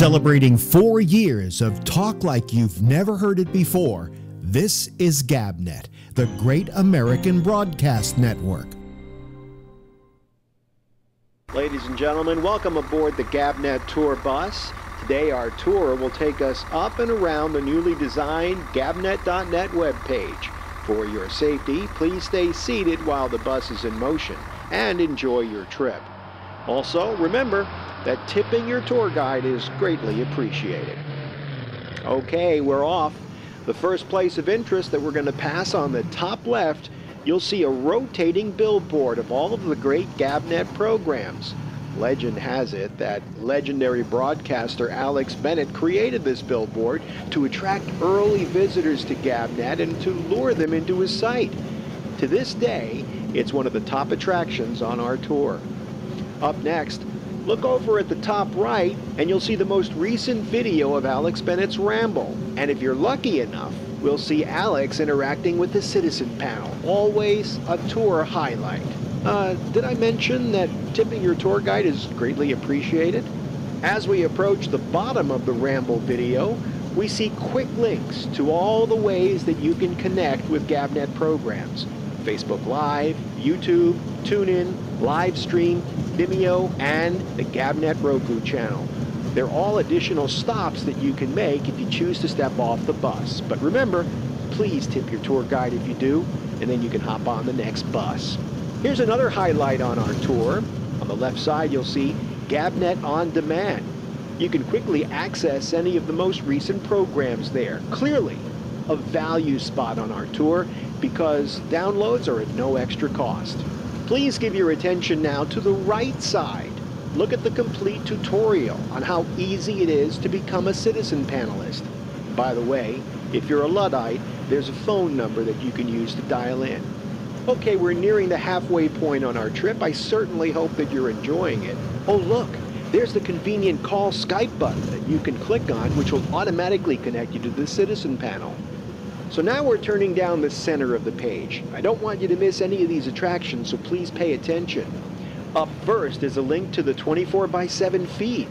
Celebrating 4 years of talk like you've never heard it before, this is GabNet, the Great American Broadcast Network. Ladies and gentlemen, welcome aboard the GabNet Tour bus. Today our tour will take us up and around the newly designed GabNet.net webpage. For your safety, please stay seated while the bus is in motion and enjoy your trip. Also, remember that tipping your tour guide is greatly appreciated. Okay, we're off. The first place of interest that we're going to pass on the top left, you'll see a rotating billboard of all of the great GabNet programs. Legend has it that legendary broadcaster Alex Bennett created this billboard to attract early visitors to GabNet and to lure them into his site. To this day, it's one of the top attractions on our tour. Up next, look over at the top right and you'll see the most recent video of Alex Bennett's Ramble. And if you're lucky enough, we'll see Alex interacting with the citizen panel. Always a tour highlight. Did I mention that tipping your tour guide is greatly appreciated? As we approach the bottom of the Ramble video, we see quick links to all the ways that you can connect with GabNet programs. Facebook Live, YouTube, TuneIn, Livestream, Vimeo, and the GabNet Roku channel. They're all additional stops that you can make if you choose to step off the bus. But remember, please tip your tour guide if you do, and then you can hop on the next bus. Here's another highlight on our tour. On the left side, you'll see GabNet On Demand. You can quickly access any of the most recent programs there. Clearly, a value spot on our tour because downloads are at no extra cost. Please give your attention now to the right side. Look at the complete tutorial on how easy it is to become a citizen panelist. By the way, if you're a Luddite, there's a phone number that you can use to dial in. Okay, we're nearing the halfway point on our trip. I certainly hope that you're enjoying it. Oh look, there's the convenient call Skype button that you can click on, which will automatically connect you to the citizen panel. So now we're turning down the center of the page. I don't want you to miss any of these attractions, so please pay attention. Up first is a link to the 24/7 feed.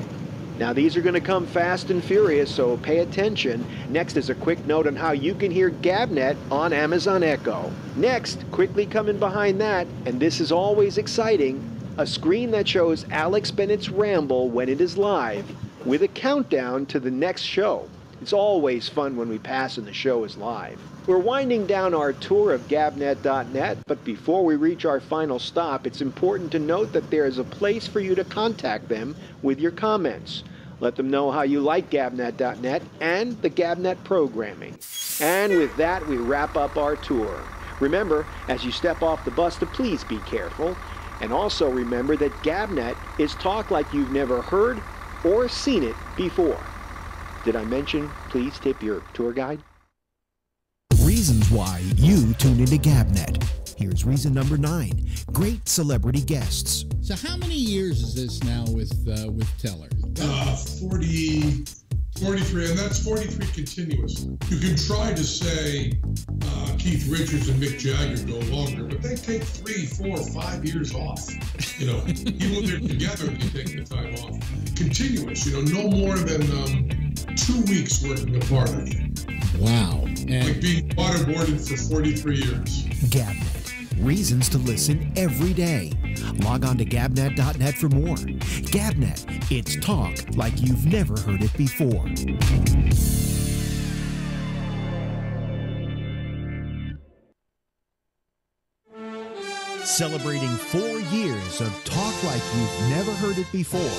Now these are going to come fast and furious, so pay attention. Next is a quick note on how you can hear GabNet on Amazon Echo. Next, quickly coming behind that, and this is always exciting, a screen that shows Alex Bennett's Ramble when it is live, with a countdown to the next show. It's always fun when we pass and the show is live. We're winding down our tour of GabNet.net, but before we reach our final stop, it's important to note that there is a place for you to contact them with your comments. Let them know how you like GabNet.net and the GabNet programming. And with that, we wrap up our tour. Remember, as you step off the bus, to please be careful. And also remember that GabNet is talk like you've never heard or seen it before. Did I mention, please tip your tour guide? Reasons why you tune into GabNet. Here's reason number 9. Great celebrity guests. So how many years is this now with Teller? 43, and that's 43 continuous. You can try to say Keith Richards and Mick Jagger go longer, but they take 3, 4, 5 years off. You know, even when they're together, they take the time off. Continuous, you know, no more than 2 weeks working apart. Wow. And like being waterboarded for 43 years. GabNet. Reasons to listen every day. Log on to GabNet.net for more. GabNet. It's talk like you've never heard it before. Celebrating 4 years of talk like you've never heard it before.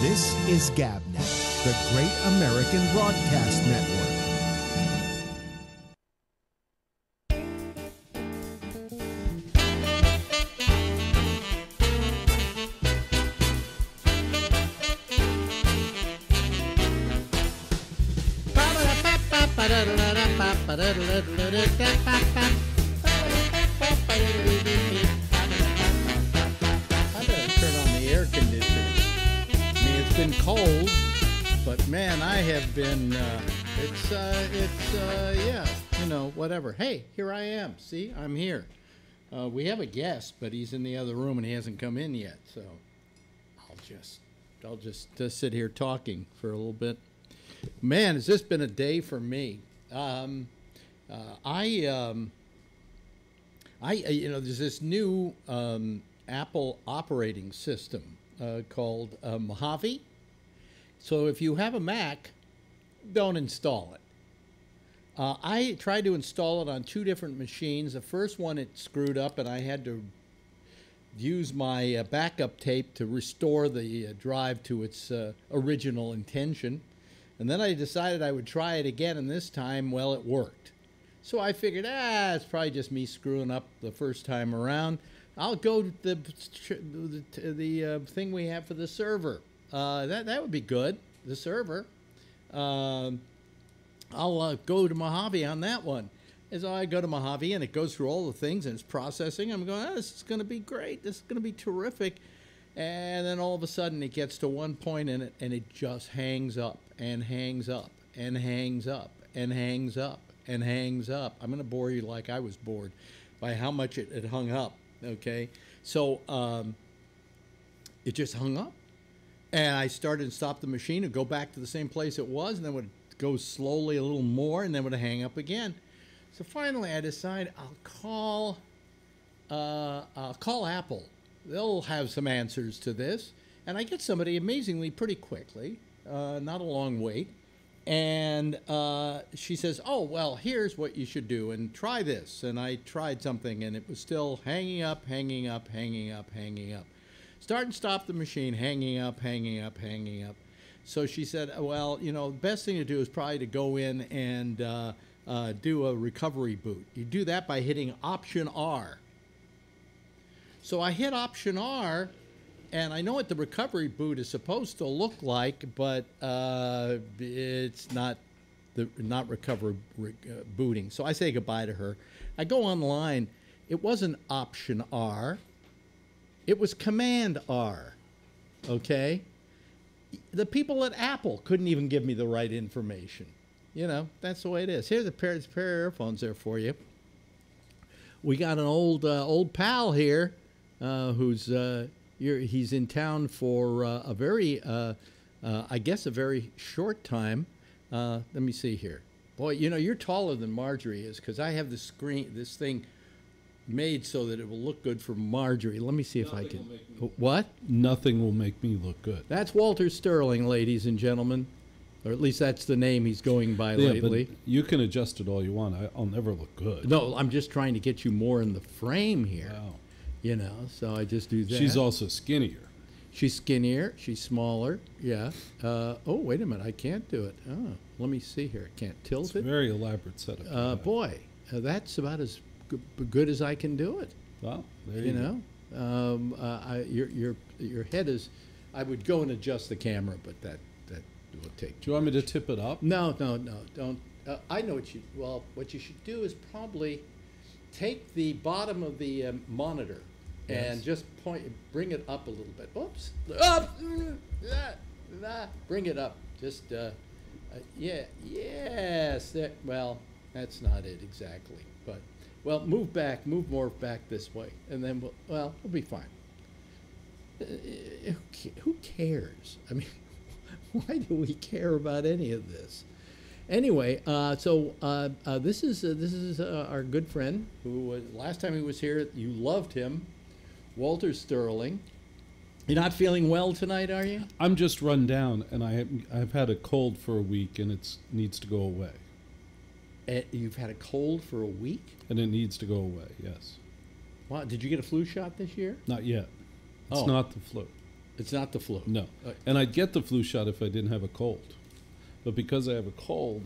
This is GabNet, the Great American Broadcast Network. cold, but man, I have been, yeah, you know, whatever. Hey, here I am. See, I'm here. We have a guest, but he's in the other room and he hasn't come in yet, so I'll just I'll just sit here talking for a little bit. Man, has this been a day for me? There's this new Apple operating system called Mojave. So if you have a Mac, don't install it. I tried to install it on 2 different machines. The first one, it screwed up, and I had to use my backup tape to restore the drive to its original intention. And then I decided I would try it again, and this time, well, it worked. So I figured, it's probably just me screwing up the first time around. I'll go to the thing we have for the server. That would be good, the server. I'll go to Mojave on that one. And so I go to Mojave, and it goes through all the things, and it's processing. I'm going, this is going to be great. This is going to be terrific. And then all of a sudden, it gets to one point in it, and it just hangs up and hangs up and hangs up and hangs up and hangs up. I'm going to bore you like I was bored by how much it hung up, okay? So it just hung up. And I started and stopped the machine and go back to the same place it was, and then would go slowly a little more, and then would hang up again. So finally, I decided I'll call Apple. They'll have some answers to this, and I get somebody amazingly pretty quickly, not a long wait. And she says, "Oh, well, here's what you should do, and try this." And I tried something, and it was still hanging up, hanging up, hanging up, hanging up. Start and stop the machine, hanging up, hanging up, hanging up. So she said, well, the best thing to do is probably to go in and do a recovery boot. You do that by hitting Option R. So I hit Option R, and I know what the recovery boot is supposed to look like, but it's not recovery booting. So I say goodbye to her. I go online. It wasn't Option R. It was Command R. Okay? The people at Apple couldn't even give me the right information. That's the way it is. Here's a pair of earphones there for you. We got an old pal here who's he's in town for a very I guess a very short time. Let me see here. Boy, you're taller than Marjorie is, because I have this thing made so that it will look good for Marjorie. Let me see if I can. What? Nothing will make me look good. That's Walter Sterling, ladies and gentlemen. Or at least that's the name he's going by lately. But you can adjust it all you want. I'll never look good. No, I'm just trying to get you more in the frame here. Wow. So I just do that. She's also skinnier. She's skinnier. She's smaller. Yeah. Oh, wait a minute. I can't do it. Oh, let me see here. I can't tilt It's it. a very elaborate setup. Boy, that's about as good as I can do it. Wow. There you go. Your head is. I would go and adjust the camera, but that will take. Do you want me to tip it up? No, don't. I know what you should do is probably take the bottom of the monitor and just bring it up a little bit. Oops, up, bring it up. Just yes. Well, that's not it exactly, but move more back this way, and then we'll be fine. Who cares? I mean, why do we care about any of this? Anyway, this is our good friend who last time he was here, you loved him, Walter Sterling. You're not feeling well tonight, are you? I'm just run down, and I've had a cold for a week, and it needs to go away. You've had a cold for a week? And it needs to go away, yes. Wow, did you get a flu shot this year? Not yet. It's not the flu. It's not the flu? No. And I'd get the flu shot if I didn't have a cold. But because I have a cold,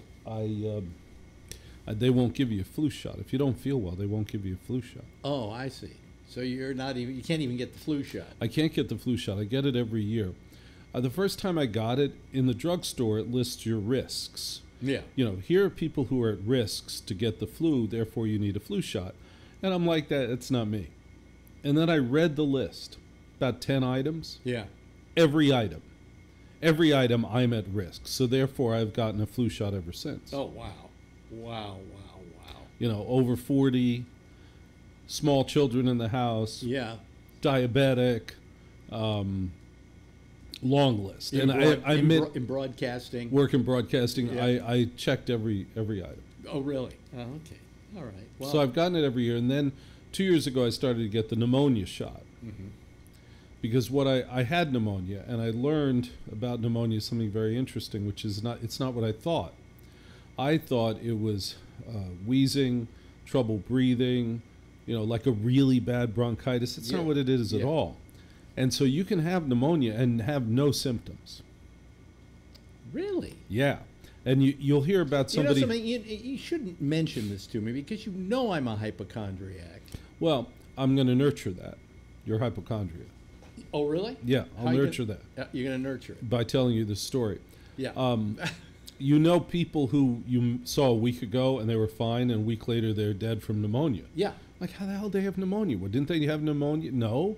they won't give you a flu shot. If you don't feel well, they won't give you a flu shot. Oh, I see. So you can't even get the flu shot. I can't get the flu shot. I get it every year. The first time I got it, in the drugstore, it lists your risks. Yeah. Here are people who are at risks to get the flu, therefore you need a flu shot. And I'm like, that's not me. And then I read the list, about 10 items. Yeah. Every item I'm at risk. So therefore I've gotten a flu shot ever since. Oh, wow. Wow. Over 40, small children in the house. Yeah. Diabetic. long list. In, And I meant in broadcasting. work in broadcasting. Yeah. I checked every item. Oh, really? Oh, okay. All right. Well, So I've gotten it every year. And then 2 years ago, I started to get the pneumonia shot. Because I had pneumonia, and I learned about pneumonia something very interesting, which is it's not what I thought. I thought it was wheezing, trouble breathing, like a really bad bronchitis. It's not what it is at all. And so you can have pneumonia and have no symptoms. really? Yeah. And you'll hear about somebody. You know something? You shouldn't mention this to me because you know I'm a hypochondriac. Well, I'm going to nurture that. Your hypochondria. Oh, really? Yeah, I'll How you nurture gonna- that You're going to nurture it. by telling you this story. Yeah. You know people who you saw a week ago and they were fine, and a week later they're dead from pneumonia. yeah. Like, how the hell did they have pneumonia? Well, didn't they have pneumonia? No,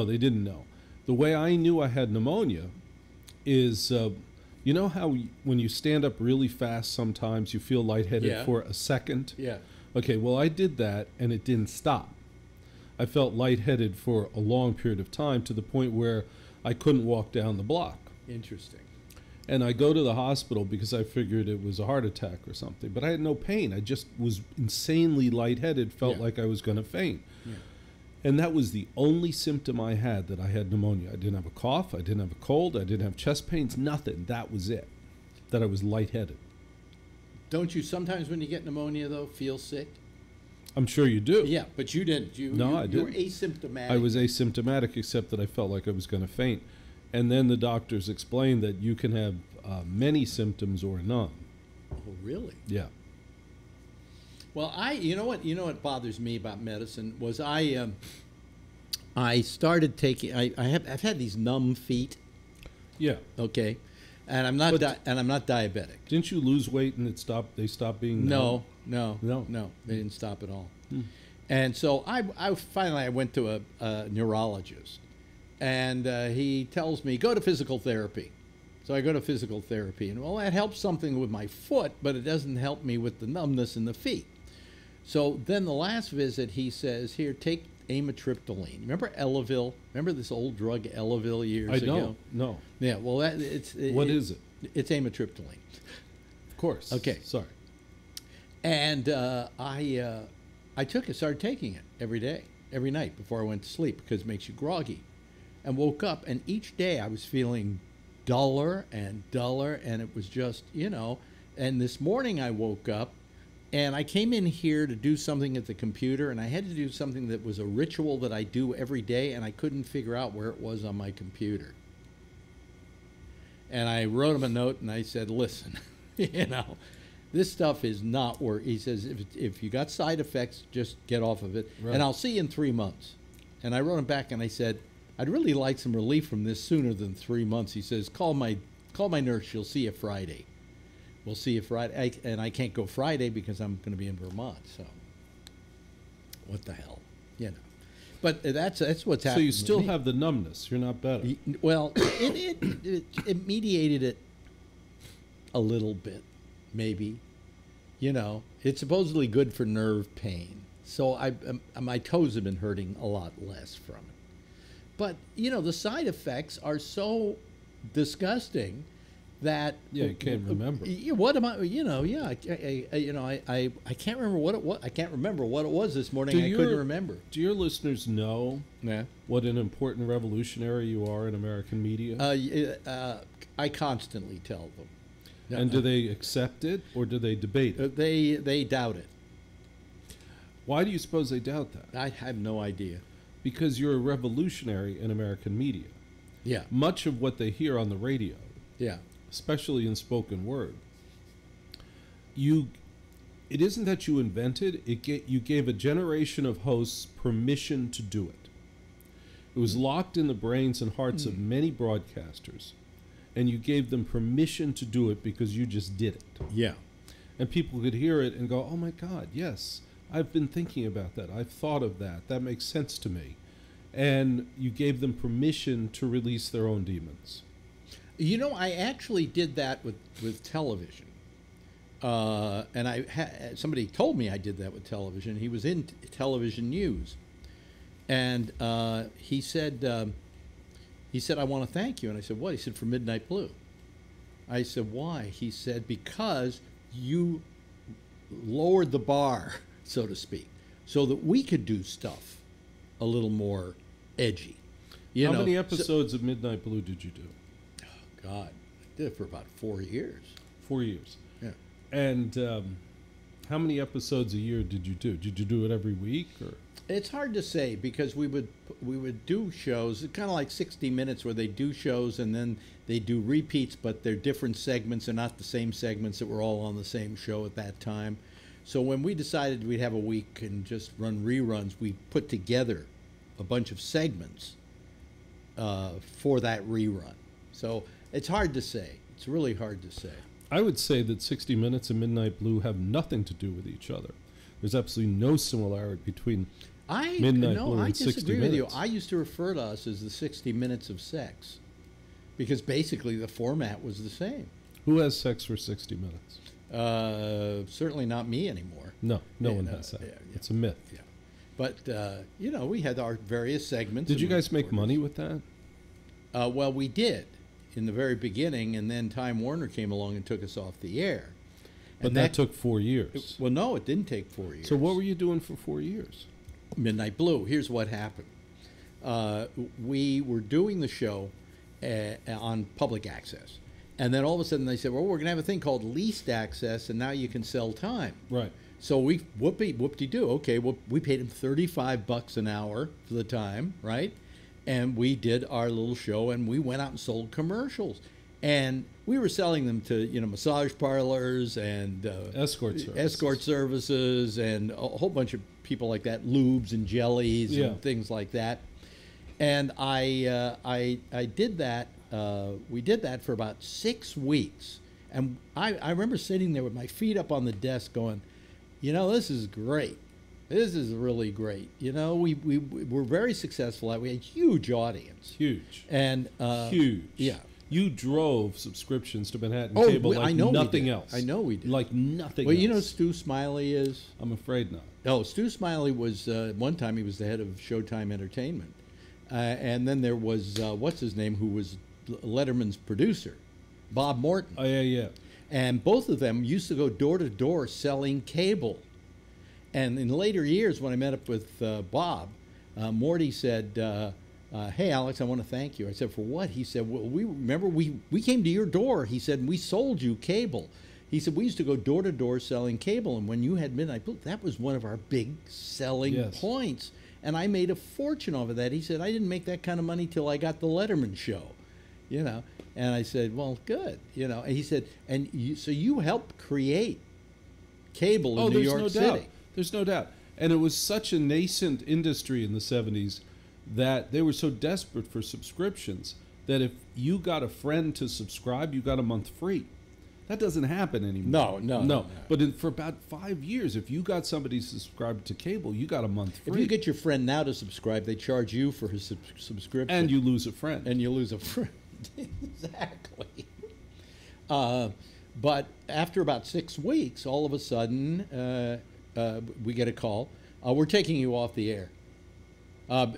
they didn't know. The way I knew I had pneumonia is, you know how when you stand up really fast, sometimes you feel lightheaded Yeah. for a second? Yeah. Okay, well, I did that and it didn't stop. I felt lightheaded for a long period of time to the point where I couldn't walk down the block. Interesting. And I go to the hospital because I figured it was a heart attack or something. But I had no pain. I just was insanely lightheaded, felt Yeah. like I was going to faint. Yeah. And that was the only symptom I had that I had pneumonia. I didn't have a cough. I didn't have a cold. I didn't have chest pains. Nothing. That was it. That I was lightheaded. Don't you sometimes when you get pneumonia, though, feel sick? I'm sure you do. Yeah, but you didn't. No, I You were didn't. asymptomatic. I was asymptomatic, except that I felt like I was going to faint. And then the doctors explained that you can have many symptoms or none. Oh, really? Yeah. Well, you know what bothers me about medicine was I started taking. I've had these numb feet. Yeah. Okay, and I'm not But- and I'm not diabetic. Didn't you lose weight and they stopped being No, numb? no, they didn't stop at all. And so I finally went to a neurologist, and he tells me go to physical therapy. So I go to physical therapy, and well, that helps something with my foot, but it doesn't help me with the numbness in the feet. So then the last visit, he says, here, take amitriptyline. Remember Elavil? Remember this old drug Elavil years I ago? don't. No. Yeah, well, What is it? It's amitriptyline. Of course. Okay. Sorry. And I started taking it every day, every night before I went to sleep because it makes you groggy. And woke up, and each day I was feeling duller, and it was just, and this morning I woke up, and I came in here to do something at the computer, and I had to do something that was a ritual that I do every day, and I couldn't figure out where it was on my computer. And I wrote him a note, and I said, listen, this stuff is not work. He says, if you got side effects, just get off of it, Right. and I'll see you in 3 months. And I wrote him back, and I said, I'd really like some relief from this sooner than 3 months. He says, call my nurse. She'll see you Friday. We'll see you Friday. And I can't go Friday because I'm going to be in Vermont. So what the hell, But that's what's happening. So you with still me. have the numbness. You're not better. Well, it mediated it a little bit, maybe. It's supposedly good for nerve pain. So my toes have been hurting a lot less from it. But the side effects are so disgusting that Yeah, you can't remember. What am I? I can't remember what it was. I can't remember what it was this morning. I couldn't remember. Do your listeners know Yeah. what an important revolutionary you are in American media? I constantly tell them. And do they accept it or do they debate it? They doubt it. Why do you suppose they doubt that? I have no idea. Because you're a revolutionary in American media. Yeah. Much of what they hear on the radio, Yeah. especially in spoken word, it isn't that you invented, you gave a generation of hosts permission to do it. It was locked in the brains and hearts of many broadcasters, and you gave them permission to do it because you just did it. Yeah. And people could hear it and go, oh my God, yes, I've been thinking about that. I've thought of that. That makes sense to me. And you gave them permission to release their own demons. I actually did that with television. And somebody told me I did that with television. He was in television news. And he said, He said, I want to thank you. And I said, what? He said, for Midnight Blue. I said, why? He said, because you lowered the bar, so to speak, so that we could do stuff a little more edgy. How many episodes of Midnight Blue did you do? Oh, God. I did it for about 4 years. 4 years. Yeah. And how many episodes a year did you do? Did you do it every week? Or? It's hard to say because we would do shows, kind of like 60 Minutes, where they do shows and then they do repeats, but they're different segments. They're not the same segments that were all on the same show at that time. So when we decided we'd have a week and just run reruns, we put together a bunch of segments for that rerun. So it's hard to say. It's really hard to say. I would say that 60 Minutes and Midnight Blue have nothing to do with each other. There's absolutely no similarity between Midnight Blue and 60 Minutes. I disagree with you. I used to refer to us as the 60 Minutes of Sex because basically the format was the same. Who has sex for 60 Minutes? Certainly not me anymore. No one has that. Yeah. It's a myth. Yeah. But, we had our various segments. Did you guys make money with that? Well, we did in the very beginning, and then Time Warner came along and took us off the air. But that took 4 years. Well, no, it didn't take 4 years. So what were you doing for 4 years? Midnight Blue. Here's what happened. We were doing the show on public access. And then all of a sudden they said, well, we're going to have a thing called leased access, and now you can sell time. Right. So we, whoop-de-doo. Okay, well, we paid him $35 an hour for the time, right? And we did our little show, and we went out and sold commercials. And we were selling them to, massage parlors and escort services and a whole bunch of people like that, lubes and jellies and things like that. And I did that. We did that for about 6 weeks. And I remember sitting there with my feet up on the desk going, this is great. This is really great. We were very successful. We had huge audience. Huge. And huge. Yeah. You drove subscriptions to Manhattan Cable like nothing else. I know we did. Like nothing else. Well, you know who Stu Smiley is? I'm afraid not. Oh, Stu Smiley was, one time he was the head of Showtime Entertainment. And then there was, what's his name, who was Letterman's producer, Bob Morton. Oh, yeah. And both of them used to go door to door selling cable. And in later years, when I met up with Bob, Morty said, hey, Alex, I want to thank you. I said, for what? He said, well, we came to your door. He said, we sold you cable. He said, we used to go door to door selling cable. And when you had Midnight Blue, that was one of our big selling points. And I made a fortune off of that. He said, I didn't make that kind of money till I got the Letterman show, And I said, well, good, And he said, so you helped create cable in New York City. Doubt. There's no doubt. And it was such a nascent industry in the 70s that they were so desperate for subscriptions that if you got a friend to subscribe, you got a month free. That doesn't happen anymore. No. But for about 5 years, if you got somebody subscribed to cable, you got a month free. If you get your friend now to subscribe, they charge you for his subscription. And you lose a friend. Exactly. But after about 6 weeks, all of a sudden, we get a call. We're taking you off the air.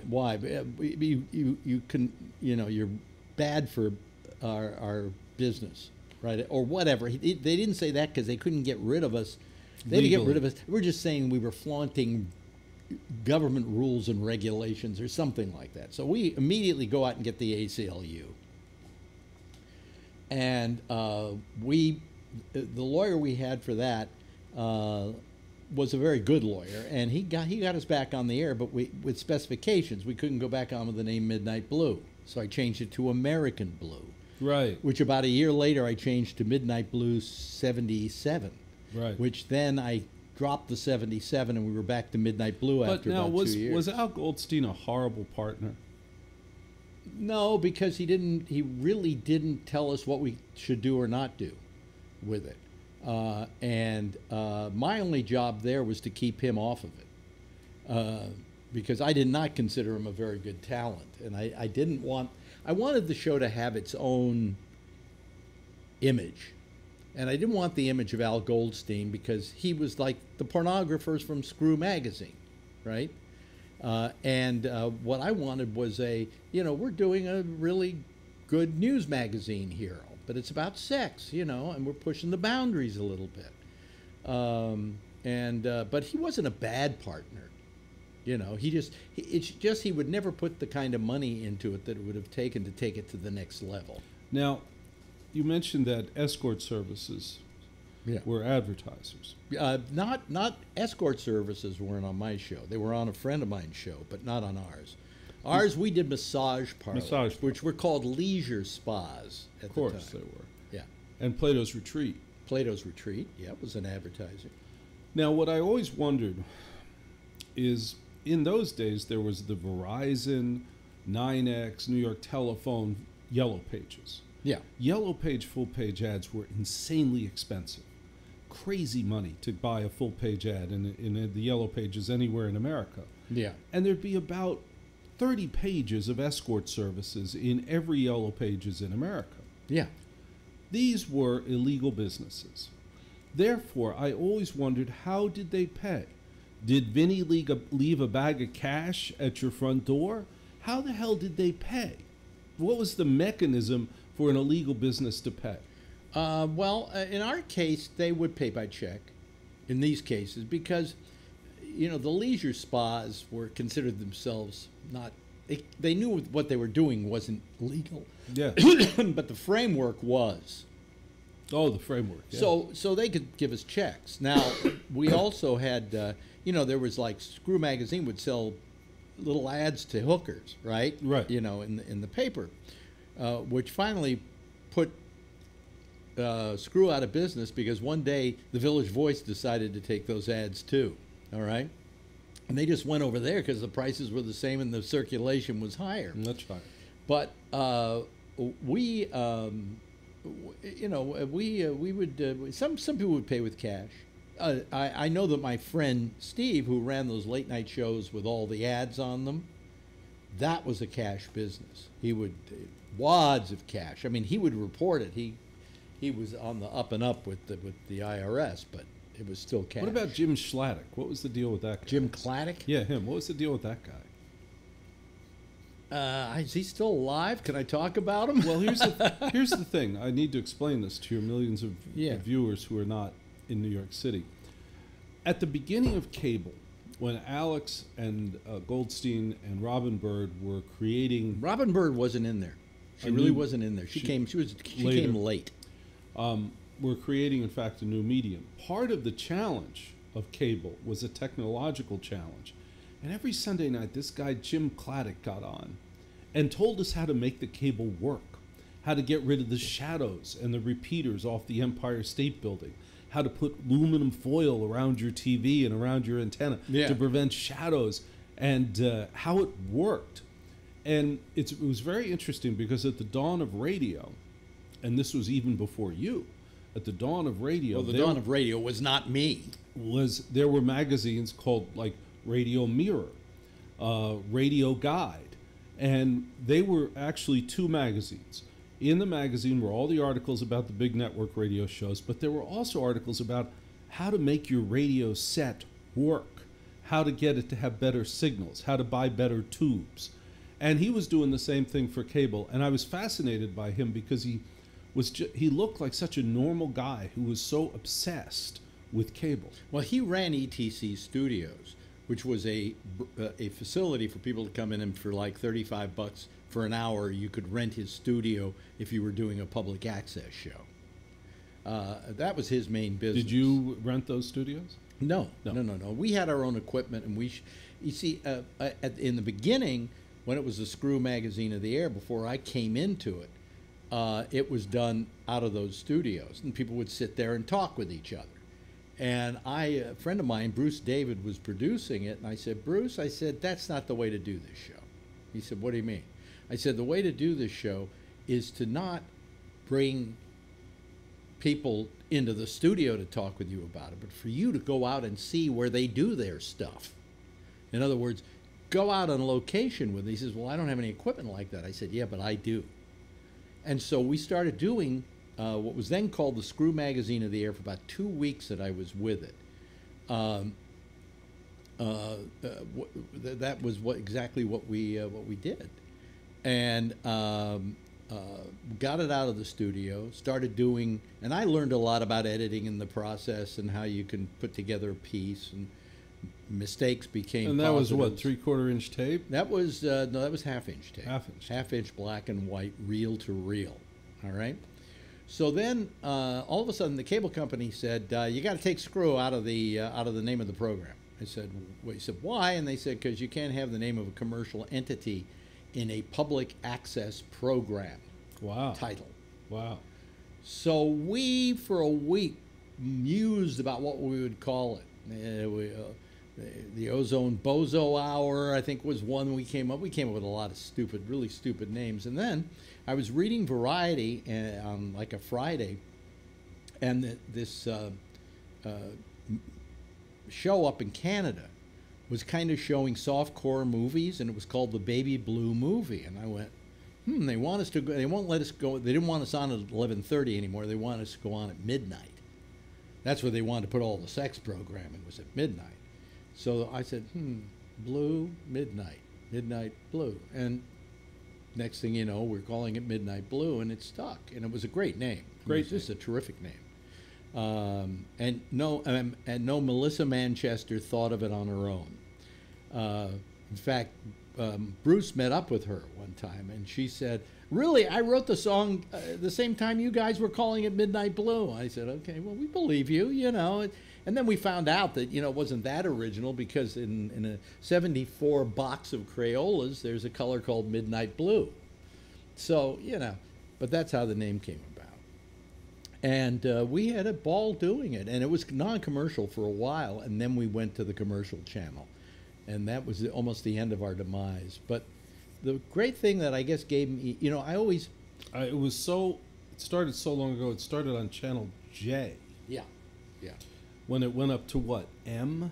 Why? You can, you're bad for our business, right? Or whatever. They didn't say that because they couldn't get rid of us. They had to get rid of us. We're just saying we were flaunting government rules and regulations or something like that. So we immediately go out and get the ACLU. And the lawyer we had for that was a very good lawyer, and he got us back on the air, but with specifications. We couldn't go back on with the name Midnight Blue, so I changed it to American Blue. Right. Which about a year later I changed to Midnight Blue 77. Right. Which then I dropped the 77, and we were back to Midnight Blue after about 2 years. Was Al Goldstein a horrible partner? No, because he really didn't tell us what we should do or not do with it. And my only job there was to keep him off of it, because I did not consider him a very good talent, and I wanted the show to have its own image, and I didn't want the image of Al Goldstein because he was like the pornographers from Screw magazine, right? And what I wanted was we're doing a really good news magazine here, but it's about sex, and we're pushing the boundaries a little bit. But he wasn't a bad partner. He would never put the kind of money into it that it would have taken to take it to the next level. Now, you mentioned that escort services were advertisers. Not escort services weren't on my show. They were on a friend of mine's show, but not on ours. Ours, we did massage parlors, which were called leisure spas at the time. Of course they were. Yeah. And Plato's Retreat. Plato's Retreat, was an advertiser. Now, what I always wondered is, in those days, there was the Verizon, 9X, New York Telephone Yellow Pages. Yeah. Yellow Page full-page ads were insanely expensive. Crazy money to buy a full-page ad in the Yellow Pages anywhere in America. Yeah. And there'd be about 30 pages of escort services in every Yellow Pages in America. Yeah. These were illegal businesses. Therefore, I always wondered, how did they pay? Did Vinny leave a bag of cash at your front door? How the hell did they pay? What was the mechanism for an illegal business to pay? In our case, they would pay by check in these cases because, the leisure spas were considered themselves they knew what they were doing wasn't legal. Yeah. But the framework was. Oh, the framework. Yeah. So they could give us checks. Now, we also had, there was like Screw Magazine would sell little ads to hookers, right? Right. In the paper, which finally put Screw out of business because one day the Village Voice decided to take those ads too. All right. And they just went over there because the prices were the same and the circulation was higher. That's fine. But we would some people would pay with cash. I know that my friend Steve, who ran those late night shows with all the ads on them, that was a cash business. He would wads of cash. I mean, he would report it. He was on the up and up with the IRS, but it was still cash. What about Jim Schlatic? What was the deal with that guy? Jim Claddick? Yeah, him. What was the deal with that guy? Is he still alive? Can I talk about him? Well, here's the thing. I need to explain this to your millions of viewers who are not in New York City. At the beginning of cable, when Alex and Goldstein and Robin Bird were creating, Robin Bird wasn't in there. She really wasn't in there. She came late. We're creating, in fact, a new medium. Part of the challenge of cable was a technological challenge. And every Sunday night, this guy, Jim Claddick, got on and told us how to make the cable work, how to get rid of the shadows and the repeaters off the Empire State Building, how to put aluminum foil around your TV and around your antenna to prevent shadows, and how it worked. And it was very interesting because at the dawn of radio, and this was even before you, at the dawn of radio... Well, the dawn of radio was not me. There were magazines called, like, Radio Mirror, Radio Guide, and they were actually two magazines. In the magazine were all the articles about the big network radio shows, but there were also articles about how to make your radio set work, how to get it to have better signals, how to buy better tubes. And he was doing the same thing for cable, and I was fascinated by him because he looked like such a normal guy who was so obsessed with cable. Well, he ran ETC Studios, which was a facility for people to come in, and for like $35 for an hour, you could rent his studio if you were doing a public access show. That was his main business. Did you rent those studios? No. We had our own equipment, and you see, in the beginning, when it was the Screw Magazine of the Air, before I came into it, it was done out of those studios, and people would sit there and talk with each other. And a friend of mine, Bruce David, was producing it, and I said, Bruce, that's not the way to do this show. He said, what do you mean? I said, the way to do this show is to not bring people into the studio to talk with you about it, but for you to go out and see where they do their stuff. In other words, go out on location with them. He says, well, I don't have any equipment like that. I said, yeah, but I do. And so we started doing what was then called the Screw Magazine of the Air for about 2 weeks that I was with it. that was exactly what we did, and got it out of the studio. Started doing, and I learned a lot about editing in the process and how you can put together a piece. And mistakes became. And that was what, positives. 3/4 inch tape? That was no, that was half-inch tape. Half-inch black and white, reel to reel. All right. So then, all of a sudden, the cable company said, "You got to take Screw out of the name of the program." I said, "Well," he said, "Why?" And they said, "Because you can't have the name of a commercial entity in a public access program." Wow. Title. Wow. So we, for a week, mused about what we would call it. The Ozone Bozo Hour, I think, was one we came up. We came up with a lot of stupid, really stupid names. And then I was reading Variety on like a Friday, and this show up in Canada was kind of showing softcore movies, and it was called the Baby Blue Movie. And I went, they want us to go, they won't let us go. They didn't want us on at 11:30 anymore. They want us to go on at midnight. That's where they wanted to put all the sex programming, was at midnight. So I said, blue, midnight blue. And next thing you know, we're calling it Midnight Blue, and it stuck. And it was a great name. Great, just a terrific name. And no Melissa Manchester thought of it on her own. In fact, Bruce met up with her one time, and she said, "Really, I wrote the song the same time you guys were calling it Midnight Blue." I said, "Okay, well, we believe you, you know." And then we found out that, you know, it wasn't that original, because in a 74 box of Crayolas, there's a color called Midnight Blue. So, you know, but that's how the name came about. And we had a ball doing it, and it was non-commercial for a while, and then we went to the commercial channel. And that was almost the end of our demise. But the great thing that I guess gave me, you know, it started so long ago. It started on channel J. Yeah. When it went up to what, M?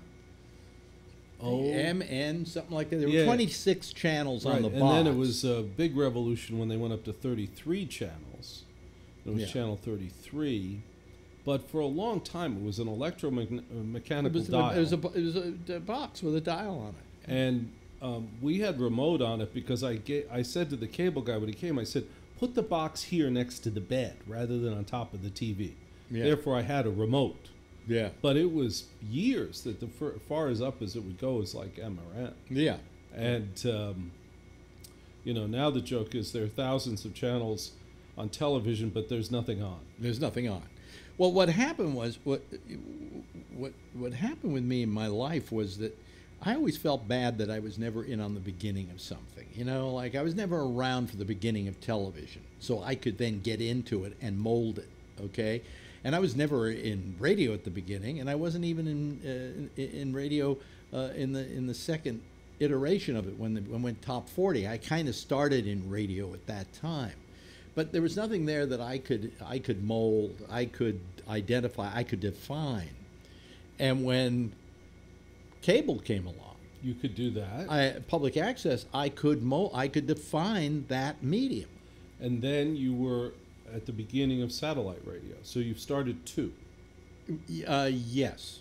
M, N, something like that. There were 26 channels on the box. And then it was a big revolution when they went up to 33 channels. It was channel 33. But for a long time, it was an electromechanical dial. It was a box with a dial on it. And we had remote on it because I said to the cable guy when he came, I said, "Put the box here next to the bed rather than on top of the TV." Yeah. Therefore, I had a remote. Yeah. But it was years that the far as up as it would go is like M or N. Yeah. And, you know, now the joke is there are thousands of channels on television, but there's nothing on. There's nothing on. Well, what happened was, what happened with me in my life was that I always felt bad that I was never in on the beginning of something. You know, like I was never around for the beginning of television, so I could then get into it and mold it, okay? And I was never in radio at the beginning, and I wasn't even in radio in the second iteration of it when it went top 40. I kind of started in radio at that time. But there was nothing there that I could mold, I could identify, I could define. And when cable came along, you could do that. Public access, I could define that medium. And then you were at the beginning of satellite radio, so you've started two. Yes.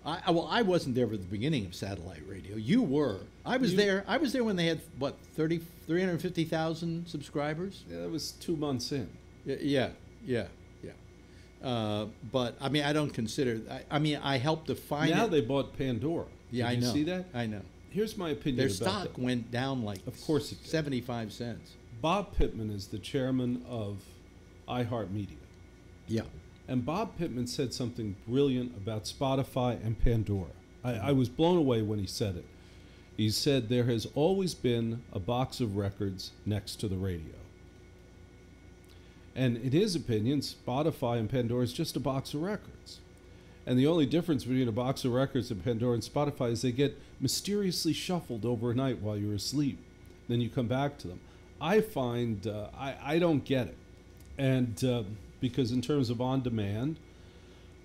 I wasn't there for the beginning of satellite radio. You were. I was there when they had, what, 350,000 subscribers? Yeah, that was 2 months in. Yeah. But, I mean, I don't consider, I helped define it. Now they bought Pandora. Yeah, Did you see that? I know. Here's my opinion Their about stock that. went down like, of course it did. 75 cents. Bob Pittman is the chairman of iHeartMedia. Yeah. And Bob Pittman said something brilliant about Spotify and Pandora. I was blown away when he said it. He said there has always been a box of records next to the radio. And in his opinion, Spotify and Pandora is just a box of records. And the only difference between a box of records and Pandora and Spotify is they get mysteriously shuffled overnight while you're asleep. Then you come back to them. I find, I don't get it. And because in terms of on-demand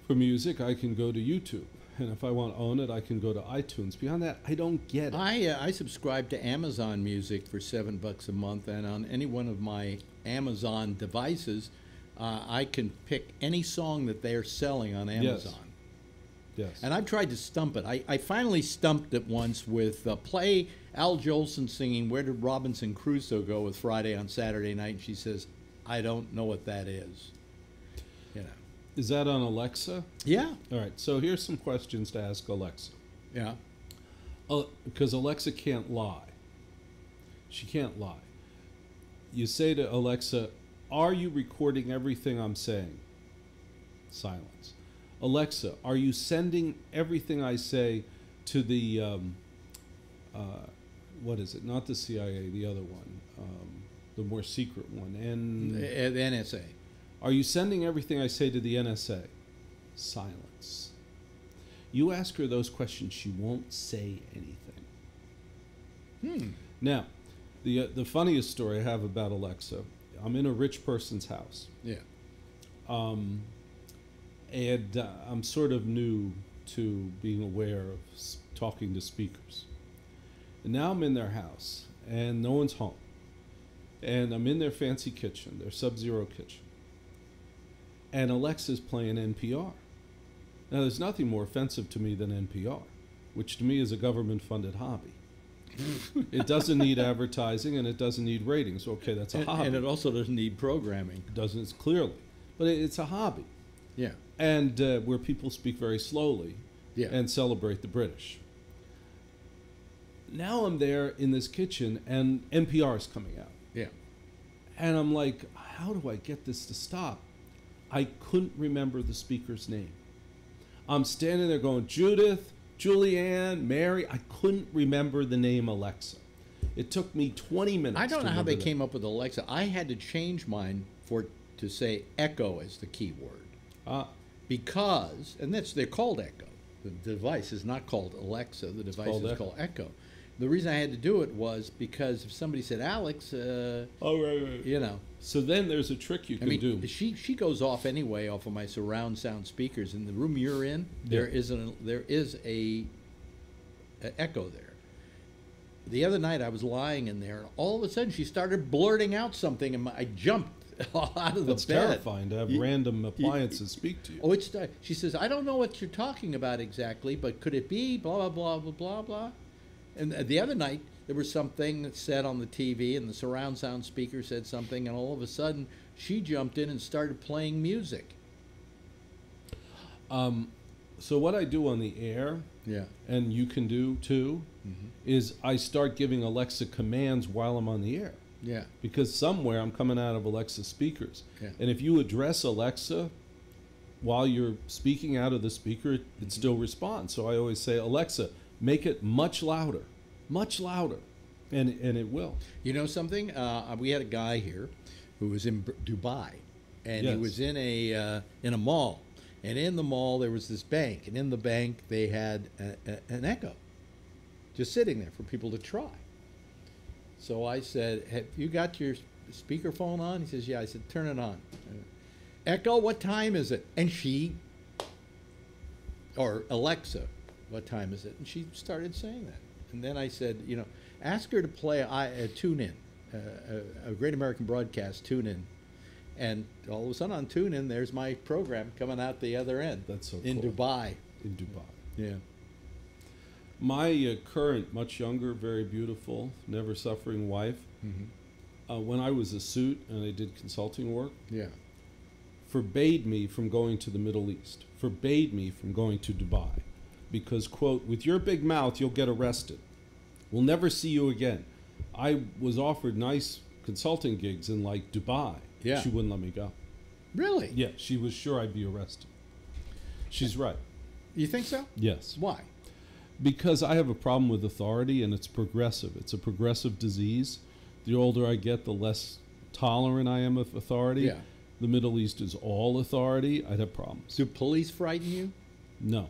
for music, I can go to YouTube. And if I want to own it, I can go to iTunes. Beyond that, I don't get it. I subscribe to Amazon Music for $7 a month, and on any one of my Amazon devices, I can pick any song that they're selling on Amazon. Yes. Yes. And I've tried to stump it. I finally stumped it once with play Al Jolson singing "Where Did Robinson Crusoe Go" with Friday on Saturday night, and she says, "I don't know what that is." You know. Is that on Alexa? Yeah. All right. So here's some questions to ask Alexa. Yeah. Because Alexa can't lie. She can't lie. You say to Alexa, "Are you recording everything I'm saying?" Silence. "Alexa, are you sending everything I say to the, what is it? Not the CIA, the other one, the more secret one. The NSA. Are you sending everything I say to the NSA? Silence. You ask her those questions, she won't say anything. Now, the funniest story I have about Alexa, I'm in a rich person's house. Yeah. And I'm sort of new to being aware of talking to speakers. And now I'm in their house, and no one's home. And I'm in their fancy kitchen, their Sub-Zero kitchen. And Alexa's playing NPR. Now, there's nothing more offensive to me than NPR, which to me is a government-funded hobby. It doesn't need advertising, and it doesn't need ratings. Okay, that's a hobby. And it also doesn't need programming. It doesn't, clearly. But it's a hobby. Yeah. And where people speak very slowly and celebrate the British. Now I'm there in this kitchen, and NPR is coming out. Yeah. And I'm like, how do I get this to stop? I couldn't remember the speaker's name. I'm standing there going, Judith, Julianne, Mary. I couldn't remember the name Alexa. It took me 20 minutes. I don't know how they came up with Alexa. I had to change mine to say Echo as the key word. Because, and they're called Echo. The device is not called Alexa. The device is called Echo. The reason I had to do it was because if somebody said Alex, right. You know. So then there's a trick you can do. She goes off anyway off of my surround sound speakers. In the room you're in, there is a echo there. The other night I was lying in there, and all of a sudden she started blurting out something, and I jumped out of the bed. That's terrifying to have random appliances speak to you. Oh, she says, I don't know what you're talking about exactly, but could it be blah, blah, blah, blah, blah, blah? And the other night, there was something that said on the TV, and the surround sound speaker said something, and all of a sudden, she jumped in and started playing music. So what I do on the air, and you can do too, is I start giving Alexa commands while I'm on the air. Yeah. Because somewhere I'm coming out of Alexa speakers. Yeah. And if you address Alexa while you're speaking out of the speaker, it still responds. So I always say, Alexa, make it much louder, and it will. You know something? We had a guy here who was in Dubai, and he was in a mall, and in the mall there was this bank, and in the bank they had an Echo, just sitting there for people to try. So I said, "Have you got your speakerphone on?" He says, "Yeah." I said, "Turn it on." Echo, what time is it? And or Alexa, what time is it? And she started saying that. And then I said, ask her to play Tune In, a Great American Broadcast, Tune In. And all of a sudden on Tune In, there's my program coming out the other end. That's so in cool. Dubai. In Dubai. Yeah. My current, much younger, very beautiful, never suffering wife, when I was a suit and I did consulting work, forbade me from going to the Middle East, forbade me from going to Dubai. Because, quote, with your big mouth, you'll get arrested. We'll never see you again. I was offered nice consulting gigs in, like, Dubai. Yeah. She wouldn't let me go. Really? Yeah, she was sure I'd be arrested. She's right. You think so? Yes. Why? Because I have a problem with authority, and it's progressive. It's a progressive disease. The older I get, the less tolerant I am of authority. Yeah. The Middle East is all authority. I'd have problems. Do police frighten you? No.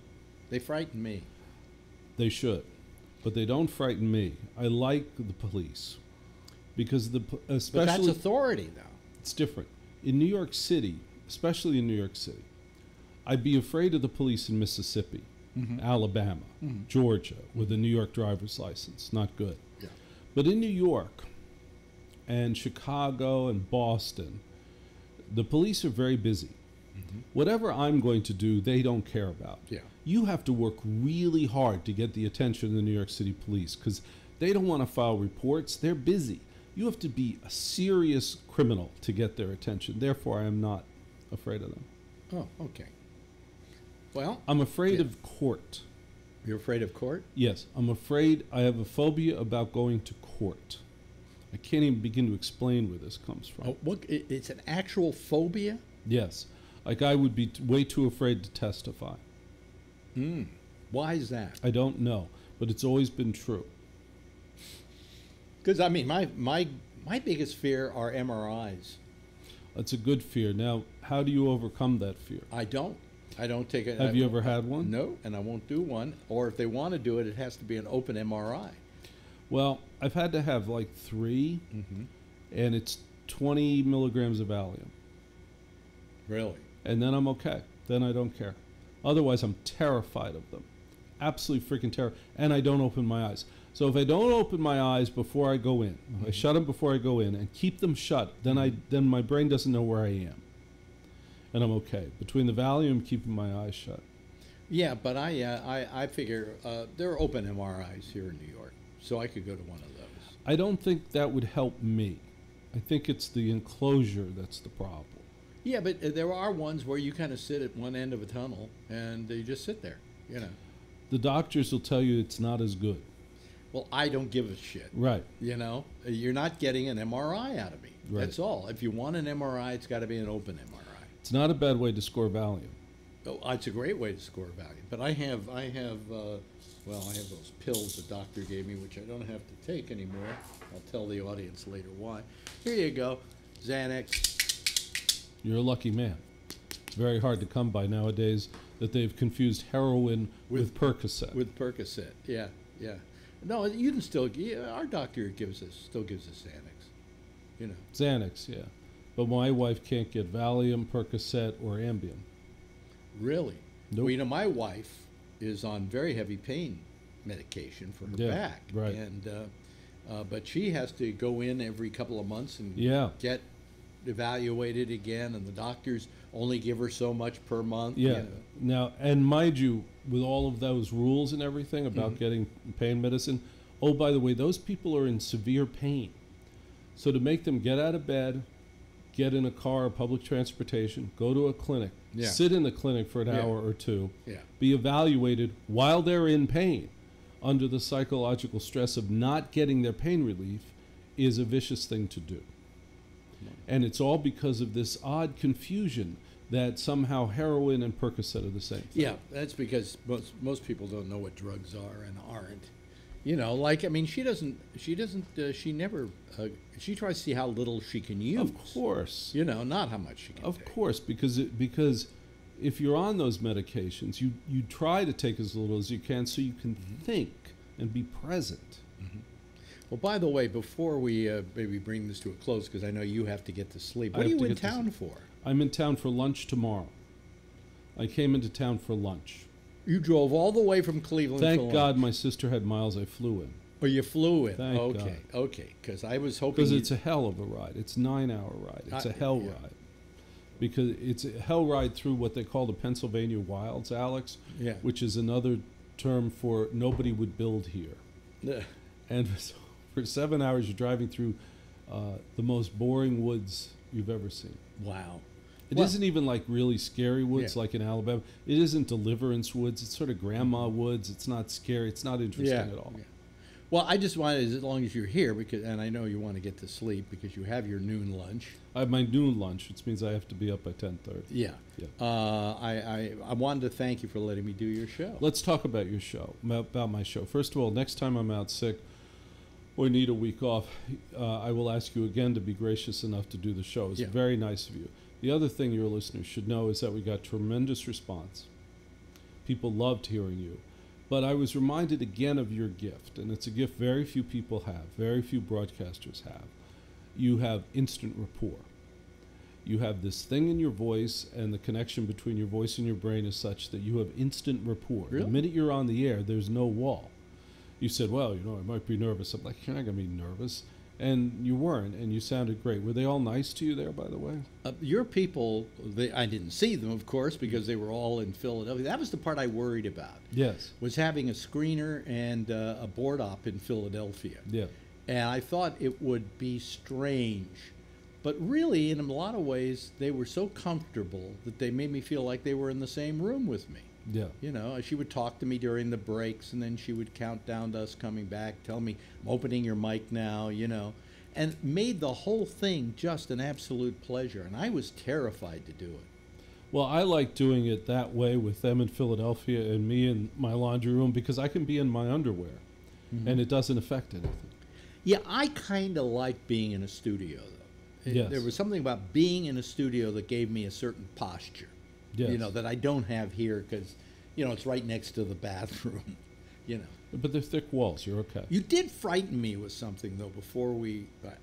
They frighten me. They should, but they don't frighten me. I like the police because especially. But that's authority, though. It's different in New York City, especially in New York City. I'd be afraid of the police in Mississippi, Alabama, Georgia, with a New York driver's license. Not good. Yeah. But in New York, and Chicago and Boston, the police are very busy. Whatever I'm going to do, they don't care about. Yeah. you have to work really hard to get the attention of the New York City police because they don't want to file reports. They're busy. You have to be a serious criminal to get their attention. Therefore, I am not afraid of them. Oh, okay. Well, I'm afraid of court. You're afraid of court? Yes, I'm afraid. I have a phobia about going to court. I can't even begin to explain where this comes from. Oh, what? It's an actual phobia? Yes. Like I would be way too afraid to testify. Why is that? I don't know, but it's always been true. Because, I mean, my biggest fear are MRIs. That's a good fear. Now, how do you overcome that fear? I don't take it. Have you ever had one? No, and I won't do one. Or if they want to do it, it has to be an open MRI. Well, I've had to have like 3, and it's 20 milligrams of Valium. Really? And then I'm okay. Then I don't care. Otherwise, I'm terrified of them. Absolutely freaking terrified. And I don't open my eyes. So if I don't open my eyes before I go in, if I shut them before I go in and keep them shut, then my brain doesn't know where I am. And I'm okay. Between the Valium, keeping my eyes shut. Yeah, but I figure there are open MRIs here in New York, so I could go to one of those. I don't think that would help me. I think it's the enclosure that's the problem. Yeah, but there are ones where you kind of sit at one end of a tunnel and you just sit there, you know. The doctors will tell you it's not as good. Well, I don't give a shit. Right. You know, you're not getting an MRI out of me. Right. That's all. If you want an MRI, it's got to be an open MRI. It's not a bad way to score Valium. Oh, it's a great way to score value. But I have those pills the doctor gave me, which I don't have to take anymore. I'll tell the audience later why. Here you go, Xanax. You're a lucky man. It's very hard to come by nowadays that they've confused heroin with Percocet. With Percocet, yeah. No, you can still. Yeah, our doctor still gives us Xanax. You know. Xanax, yeah. But my wife can't get Valium, Percocet, or Ambien. Really? Nope. Well, you know, my wife is on very heavy pain medication for her back, right. And but she has to go in every couple of months and get evaluated again, and the doctors only give her so much per month. Yeah. You know. Now, and mind you, with all of those rules and everything about getting pain medicine, oh, by the way, those people are in severe pain. So to make them get out of bed, get in a car or public transportation, go to a clinic, sit in the clinic for an hour or two, be evaluated while they're in pain under the psychological stress of not getting their pain relief is a vicious thing to do. And it's all because of this odd confusion that somehow heroin and Percocet are the same thing. Yeah, that's because most people don't know what drugs are and aren't. You know, like, I mean, she tries to see how little she can use. Of course. You know, not how much she can Of take. course, because if you're on those medications, you try to take as little as you can so you can think and be present. Well, by the way, before we maybe bring this to a close, because I know you have to get to sleep, what are you in town for? I'm in town for lunch tomorrow. I came into town for lunch. You drove all the way from Cleveland. Thank God my sister had miles I flew in. Oh, you flew in. Thank God. Okay, because I was hoping. Because it's a hell of a ride. It's a 9-hour ride. It's a hell ride. Because it's a hell ride through what they call the Pennsylvania wilds, Alex, which is another term for nobody would build here. And so for 7 hours, you're driving through the most boring woods you've ever seen. Wow. It isn't even like really scary woods like in Alabama. It isn't Deliverance woods. It's sort of grandma woods. It's not scary. It's not interesting at all. Yeah. Well, I just wanted, as long as you're here, and I know you want to get to sleep because you have your noon lunch. I have my noon lunch, which means I have to be up by 10:30. Yeah. I wanted to thank you for letting me do your show. Let's talk about your show, about my show. First of all, next time I'm out sick or need a week off, I will ask you again to be gracious enough to do the show. It's very nice of you. The other thing your listeners should know is that we got tremendous response. People loved hearing you. But I was reminded again of your gift, and it's a gift very few people have, very few broadcasters have. You have instant rapport. You have this thing in your voice, and the connection between your voice and your brain is such that you have instant rapport. Really? The minute you're on the air, there's no wall. You said, well, I might be nervous. I'm like, you're not going to be nervous. And you weren't, and you sounded great. Were they all nice to you there, by the way? Your people, I didn't see them, of course, because they were all in Philadelphia. That was the part I worried about. Yes. Was having a screener and a board op in Philadelphia. Yeah. And I thought it would be strange. But really, in a lot of ways, they were so comfortable that they made me feel like they were in the same room with me. Yeah. You know, she would talk to me during the breaks, and then she would count down to us coming back, tell me, I'm opening your mic now, you know, and made the whole thing just an absolute pleasure. And I was terrified to do it. Well, I like doing it that way with them in Philadelphia and me in my laundry room because I can be in my underwear, and it doesn't affect anything. Yeah, I kind of like being in a studio, though. Yes. There was something about being in a studio that gave me a certain posture. Yes. You know, that I don't have here because, you know, it's right next to the bathroom, you know. But they're thick walls. You're okay. You did frighten me with something, though, before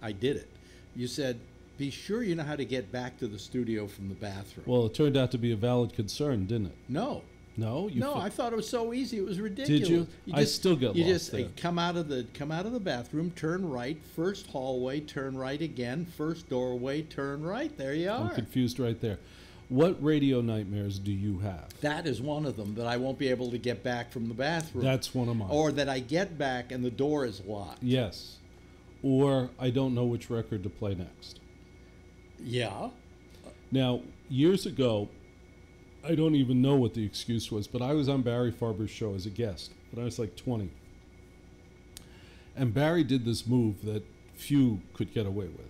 I did it. You said, be sure you know how to get back to the studio from the bathroom. Well, it turned out to be a valid concern, didn't it? No. No? I thought it was so easy. It was ridiculous. Did you? I still get you lost just there. come out of the bathroom, turn right, first hallway, turn right again, first doorway, turn right. There you I'm are. confused right there. What radio nightmares do you have? That is one of them, that I won't be able to get back from the bathroom. That's one of mine. Or that I get back and the door is locked. Yes. Or I don't know which record to play next. Yeah. Now, years ago, I don't even know what the excuse was, but I was on Barry Farber's show as a guest, but I was like 20. And Barry did this move that few could get away with.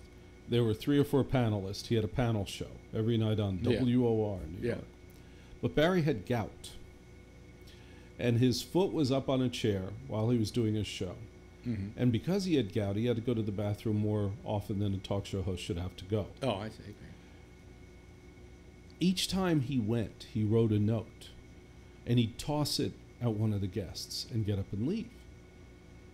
There were 3 or 4 panelists. He had a panel show every night on WOR in New York. But Barry had gout. And his foot was up on a chair while he was doing his show. Mm-hmm. And because he had gout, he had to go to the bathroom more often than a talk show host should have to go. Oh, I see. Each time he went, he wrote a note. And he'd toss it at one of the guests and get up and leave.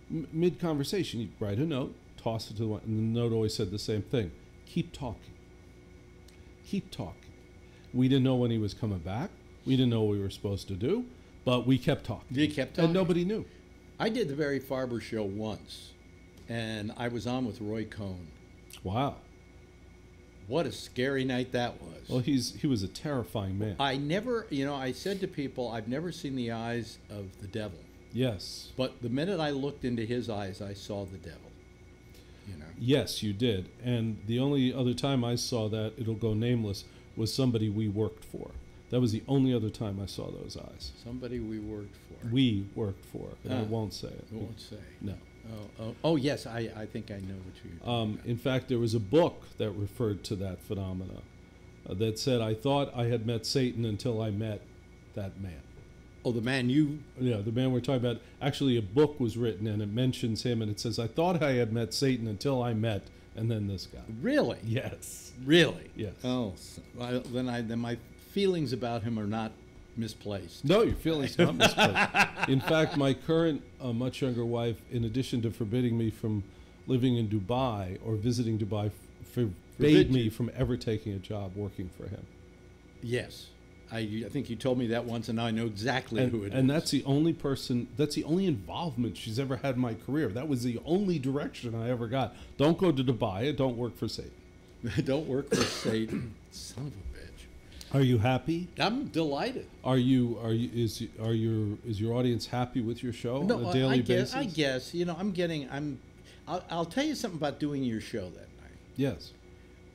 Mid-conversation, he'd write a note, toss it to the one, and the note always said the same thing. Keep talking. Keep talking. We didn't know when he was coming back. We didn't know what we were supposed to do, but we kept talking. You kept talking? And nobody knew. I did the Barry Farber show once, and I was on with Roy Cohn. Wow. What a scary night that was. Well, he was a terrifying man. I never, you know, I said to people, I've never seen the eyes of the devil. Yes. But the minute I looked into his eyes, I saw the devil. You know. Yes, you did. And the only other time I saw that, it'll go nameless, was somebody we worked for. That was the only other time I saw those eyes. Somebody we worked for. We worked for. And I won't say it. I won't say. No. Oh, yes, I think I know what you're talking about. In fact, there was a book that referred to that phenomena that said, I thought I had met Satan until I met that man. Oh, the man you... Yeah, the man we're talking about. Actually, a book was written, and it mentions him, and it says, I thought I had met Satan until I met, and then this guy. Really? Yes. Really? Yes. Oh, then my feelings about him are not misplaced. No, your feelings are not misplaced. In fact, my current, much younger wife, in addition to forbidding me from living in Dubai or visiting Dubai, forbade me from ever taking a job working for him. Yes. I think you told me that once, and now I know exactly who it is. And that's the only person, that's the only involvement she's ever had in my career. That was the only direction I ever got. Don't go to Dubai and don't work for Satan. Don't work for Satan. Son of a bitch. Are you happy? I'm delighted. Is your audience happy with your show on a daily basis? I guess. You know, I'll tell you something about doing your show that night. Yes.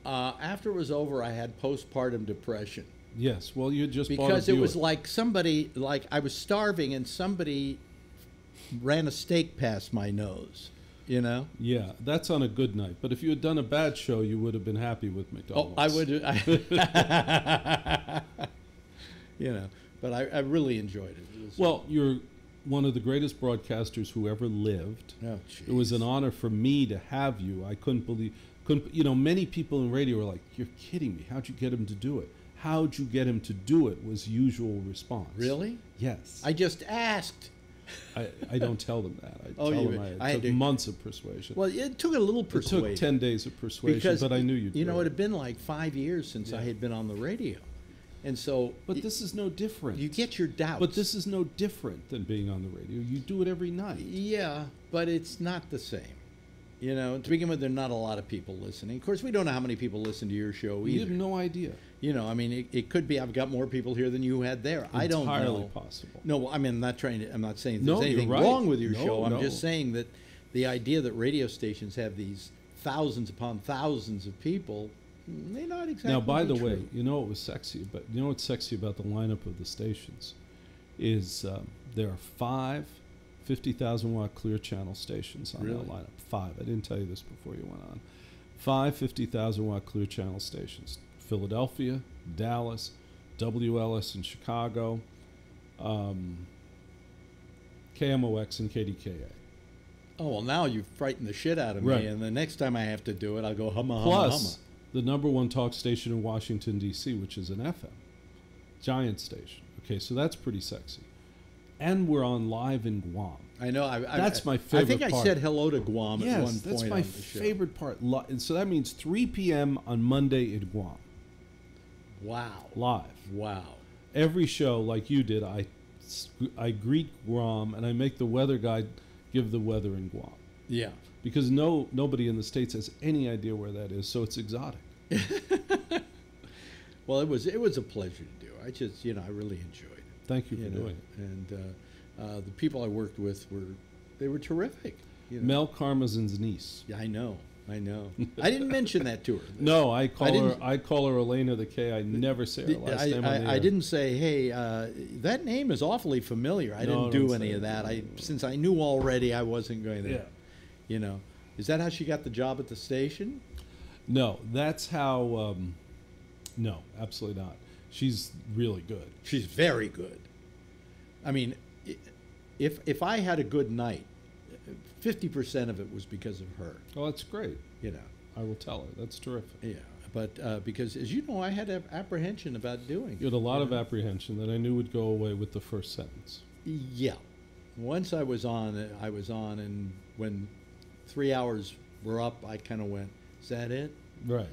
After it was over, I had postpartum depression. Yes. Well, you just because it was like somebody, like I was starving and somebody ran a steak past my nose. You know? Yeah, that's on a good night. But if you had done a bad show, you would have been happy with McDonald's. Oh, I would. You know, but I really enjoyed it. Well, you're one of the greatest broadcasters who ever lived. Oh, geez. It was an honor for me to have you. I couldn't believe. You know, many people in radio were like, "You're kidding me! How'd you get him to do it? How'd you get him to do it?" Was usual response. Really? Yes. I just asked. I don't tell them that. I took months of persuasion. Well, it took a little persuasion. It took 10 days of persuasion, because, but I knew you'd do it. You know, it had been like 5 years since I had been on the radio. And so... But this is no different. You get your doubts. But this is no different than being on the radio. You do it every night. Yeah, but it's not the same. You know, to begin with, there are not a lot of people listening. Of course, we don't know how many people listen to your show We either. have no idea. You know, I mean, it could be I've got more people here than you had there. I don't know. Entirely possible. No, I mean, I'm not saying No, there's you're anything right. wrong with your No, show. I'm no. just saying that the idea that radio stations have these thousands upon thousands of people may not exactly Now, by be the true. way, you know what was sexy? But you know what's sexy about the lineup of the stations is there are 5 50,000 watt clear channel stations on Really? that lineup. 5. I didn't tell you this before you went on. 5 50,000 watt clear channel stations: Philadelphia, Dallas, WLS in Chicago, KMOX and KDKA. Oh, well, now you've frightened the shit out of Right. me, and the next time I have to do it, I'll go humma, humma, Plus, humma. the #1 talk station in Washington, D.C., which is an FM. Giant station. Okay, so that's pretty sexy. And we're on live in Guam. I know. That's my I favorite think I part. said hello to Guam at one Yes, point that's my on the show. favorite part. And so that means 3 p.m. on Monday in Guam, Wow. live. Wow. Every show, like you did, I greet Guam and I make the weather guy give the weather in Guam. Yeah. Because nobody in the States has any idea where that is, so it's exotic. Well, it was a pleasure to do. I just, I really enjoyed it. Thank you for know, doing it. And the people I worked with were terrific. You know? Mel Karmazin's niece. Yeah, I know. I didn't mention that to her. No, I call didn't- her Elena the K. I never say her last name on the I air. didn't say, hey, that name is awfully familiar. I No, didn't do don't any say of that. that. Since I knew already I wasn't going to, Yeah. Is that how she got the job at the station? No, that's how. No, absolutely not. She's really good. She's very good. I mean, if I had a good night, 50% of it was because of her. Oh, that's great. I I will tell her. That's terrific. Yeah. But because, as you know, I had apprehension about doing You had a lot of apprehension that I knew would go away with the first sentence. Yeah. Once I was on, and when 3 hours were up, I kind of went, is that it? Right.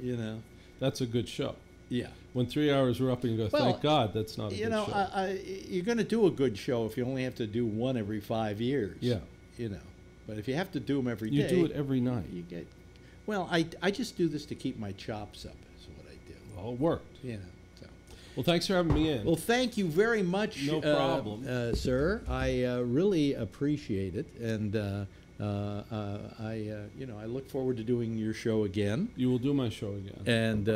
That's a good show. Yeah. When 3 hours are up and you go, Well, thank God that's not a good show. You're going to do a good show if you only have to do one every 5 years. Yeah. But if you have to do them every You day. do it every night. You get. Well, I just do this to keep my chops up, is what I do. Well, it worked. So. Well, thanks for having me in. Well, thank you very much. No problem. Sir. I really appreciate it, and I look forward to doing your show again. You will do my show again. And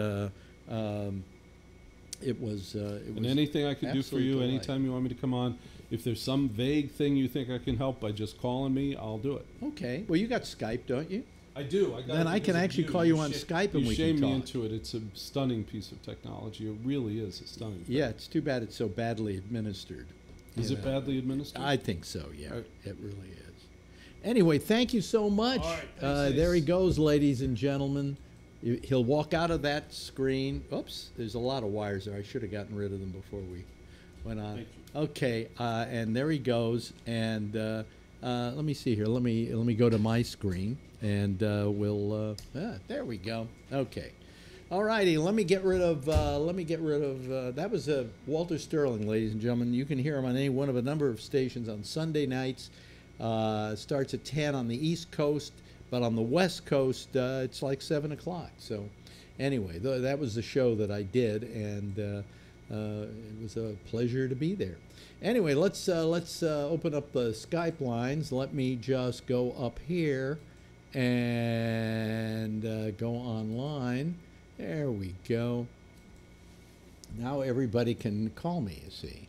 it was. And anything I could do for absolute you, delight. anytime you want me to come on, if there's some vague thing you think I can help by just calling me, I'll do it. Okay. Well, you got Skype, don't you? I do. I got Then it I can because of actually you. call you on Skype and you we can shamed me talk. into it. It's a stunning piece of technology. It really is a stunning thing. Yeah. It's too bad it's so badly administered. Is you it know. badly administered? I think so. Yeah. Right. It really is. Anyway, thank you so much. All right, thanks, There he Ace. goes, ladies and gentlemen. He'll walk out of that screen. Oops, there's a lot of wires there. I should have gotten rid of them before we went on. Thank you. Okay, and there he goes. And let me see here. Let me go to my screen, and there we go. Okay. All righty. Let me get rid of. That was Walter Sterling, ladies and gentlemen. You can hear him on any one of a number of stations on Sunday nights. Starts at 10 on the East Coast. But on the West Coast, it's like 7 o'clock. So, anyway, that was the show that I did, and it was a pleasure to be there. Anyway, let's open up the Skype lines. Let me just go up here and go online. There we go. Now everybody can call me, you see,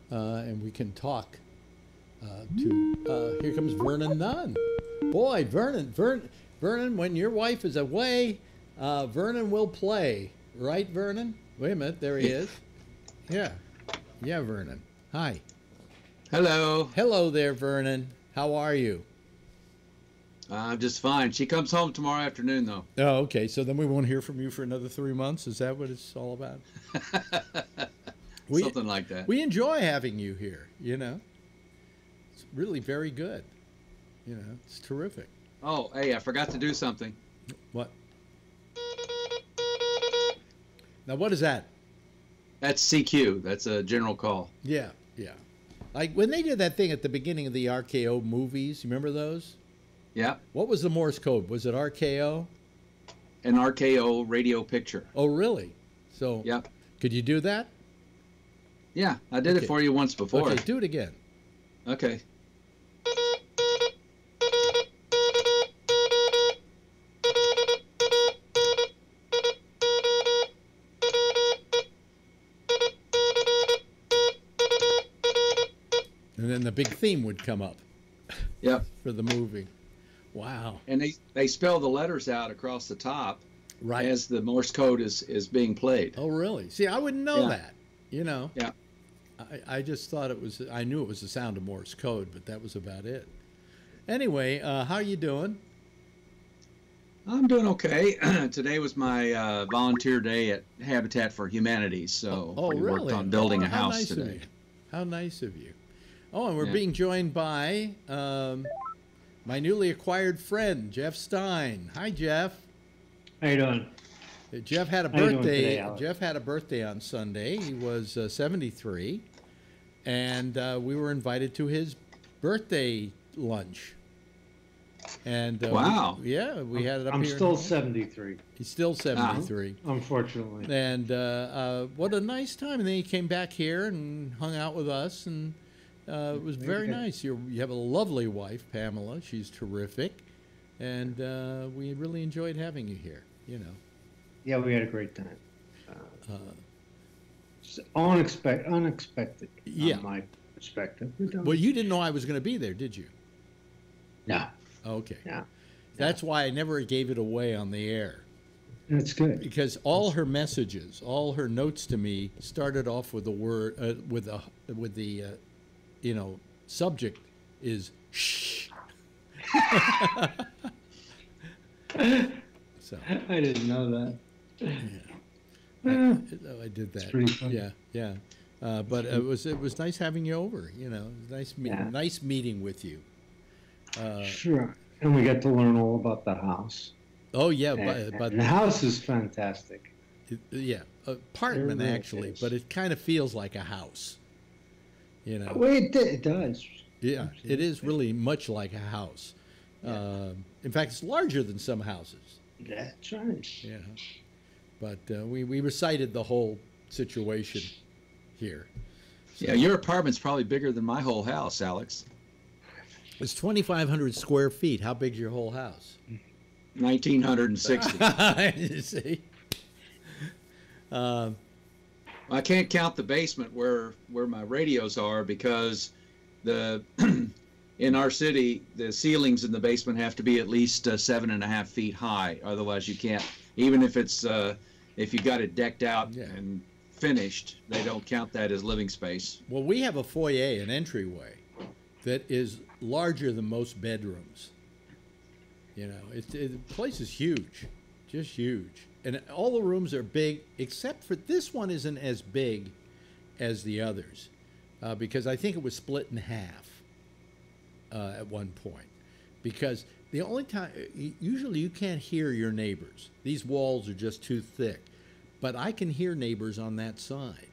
and we can talk. Here comes Vernon Nunn. Boy, Vernon, when your wife is away, Vernon will play. Right, Vernon? Wait a minute, there he is. Yeah, Vernon. Hi. Hello. Hello there, Vernon. How are you? I'm just fine. She comes home tomorrow afternoon, though. Oh, okay. So then we won't hear from you for another 3 months. Is that what it's all about? Something like that. We enjoy having you here, It's really very good. It's terrific. Oh, hey, I forgot to do something. What? Now, what is that? That's CQ. That's a general call. Yeah. Like when they did that thing at the beginning of the RKO movies, you remember those? Yeah. What was the Morse code? Was it RKO? An RKO radio picture. Oh, really? So, Yeah. could you do that? Yeah, I did Okay. it for you once before. Okay, do it again. Okay. And then the big theme would come up Yep. for the movie. Wow. And they spell the letters out across the top Right. as the Morse code is being played. Oh, really? See, I wouldn't know Yeah. that. You know. Yeah. I just thought it was. I knew it was the sound of Morse code, but that was about it. Anyway, how are you doing? I'm doing okay. Today was my volunteer day at Habitat for Humanity, so Oh, we really? worked on building Oh, a how house nice of today. you. How nice of you. Oh, and we're Yeah. being joined by my newly acquired friend, Jeff Stein. Hi, Jeff. How you doing? Jeff had a How you doing birthday. today, Alex? Jeff had a birthday on Sunday. He was 73, and we were invited to his birthday lunch. And Wow. we had it up I'm here. still 73, He's still 73. unfortunately. And what a nice time. And then he came back here and hung out with us, and it was very good. nice. You have a lovely wife, Pamela. She's terrific. And we really enjoyed having you here, you know. Yeah, we had a great time. Unexpected Yeah. from my perspective. Well, you didn't know I was going to be there, did you? No, Okay. no. That's why I never gave it away on the air. That's good. Because all her messages, all her notes to me started off with the word, with the subject is shh. So I didn't know that. I did that. pretty funny. Yeah, yeah. But it was nice having you over. You know, it was nice Yeah. nice meeting with you. Sure. And we got to learn all about the house. Oh yeah, And, but and the house is fantastic. yeah, apartment It really actually, is. but it kind of feels like a house. You know. Well, it does. Yeah, it is really much like a house. In fact, it's larger than some houses. That's right. Yeah, but we recited the whole situation here. Yeah, your apartment's probably bigger than my whole house, Alex. It's 2,500 square feet. How big's your whole house? 1,960. You see. I can't count the basement where my radios are because the in our city the ceilings in the basement have to be at least 7.5 feet high. Otherwise, you can't. Even if it's if you got it decked out Yeah. and finished, they don't count that as living space. Well, we have a foyer, an entryway, that is larger than most bedrooms. You know, the place is huge, just huge. And all the rooms are big, except for this one isn't as big as the others, because I think it was split in half at one point. Because the only time, usually you can't hear your neighbors. These walls are just too thick. But I can hear neighbors on that side.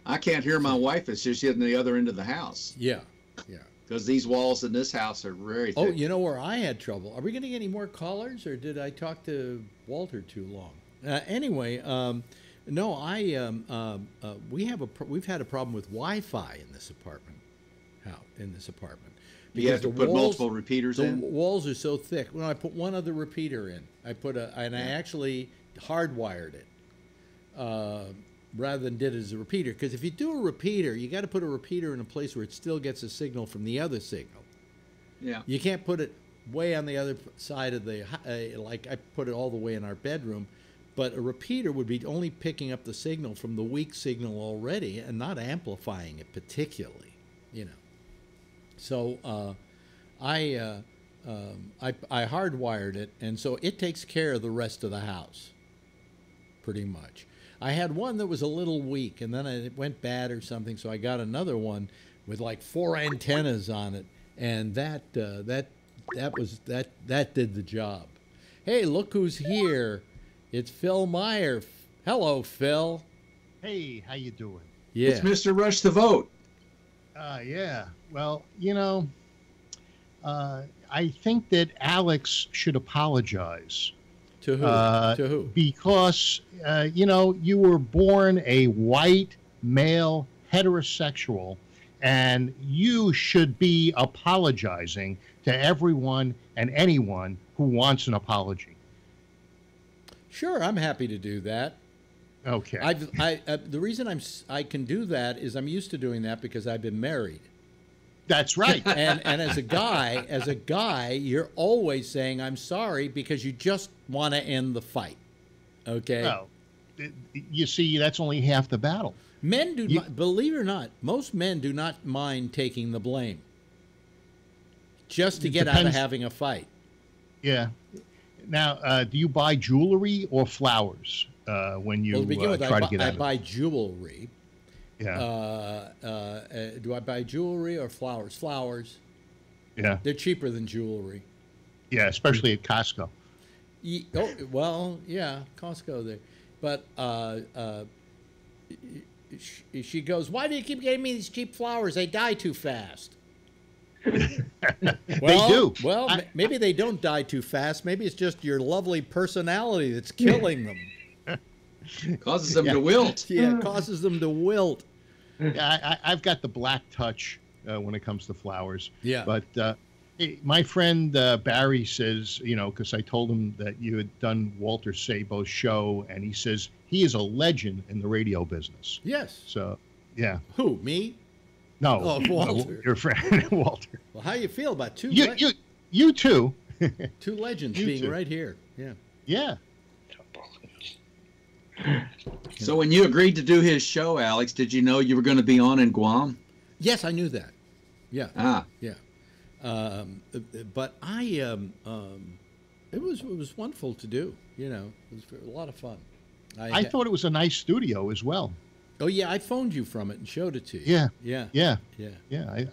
I can't hear my wife. It's just in the other end of the house Yeah, yeah. because these walls in this house are very thick. Oh, you know where I had trouble? Are we getting any more callers, or did I talk to Walter too long? Anyway, no, we've had a problem with Wi-Fi in this apartment. You have to put multiple repeaters The in. walls are so thick. Well, I put one other repeater in. I actually hardwired it rather than did it as a repeater. Because if you do a repeater, you got to put a repeater in a place where it still gets a signal from the other signal. Yeah. You can't put it way on the other side of the, like I put it all the way in our bedroom, but a repeater would be only picking up the signal from the weak signal already and not amplifying it particularly, you know. So I hardwired it, and so it takes care of the rest of the house, pretty much. I had one that was a little weak, and then it went bad or something, so I got another one with like 4 antennas on it, and that did the job. Hey, look who's here! It's Phil Meyer. Hello, Phil. Hey, how you doing? Yeah. It's Mr. Rush the Vote. Yeah. Well, you know, I think that Alex should apologize. To who? To who? Because, you were born a white, male, heterosexual, and you should be apologizing to everyone and anyone who wants an apology. Sure, I'm happy to do that. Okay. The reason I can do that is I'm used to doing that because I've been married. That's right. And as a guy, you're always saying I'm sorry because you just want to end the fight. Okay. Well, you see, that's only half the battle. Men do not, believe it or not, most men do not mind taking the blame just to get out of having a fight. Yeah. Now, do you buy jewelry or flowers when you try to get out of it? I buy jewelry. Yeah. Do I buy jewelry or flowers? Flowers. Yeah. They're cheaper than jewelry. Yeah, especially at Costco. Oh, well, yeah, Costco there. But she goes, why do you keep getting me these cheap flowers? They die too fast. They do. Well, maybe they don't die too fast. Maybe it's just your lovely personality that's killing them. Causes them to wilt. Yeah, it causes them to wilt. Yeah, I've got the black touch when it comes to flowers. Yeah. But my friend Barry says, because I told him that you had done Walter Sabo's show, and he says he is a legend in the radio business. Yes. So, yeah. Who, me? No. Oh, Walter. Your friend, Walter. Well, how you feel about two you too. two legends being right here? Yeah. Yeah. So when you agreed to do his show, Alex, did you know you were going to be on in Guam? Yes, I knew that. Yeah. Yeah. But it was wonderful to do. It was a lot of fun. I thought it was a nice studio as well. Oh yeah, I phoned you from it and showed it to you. Yeah.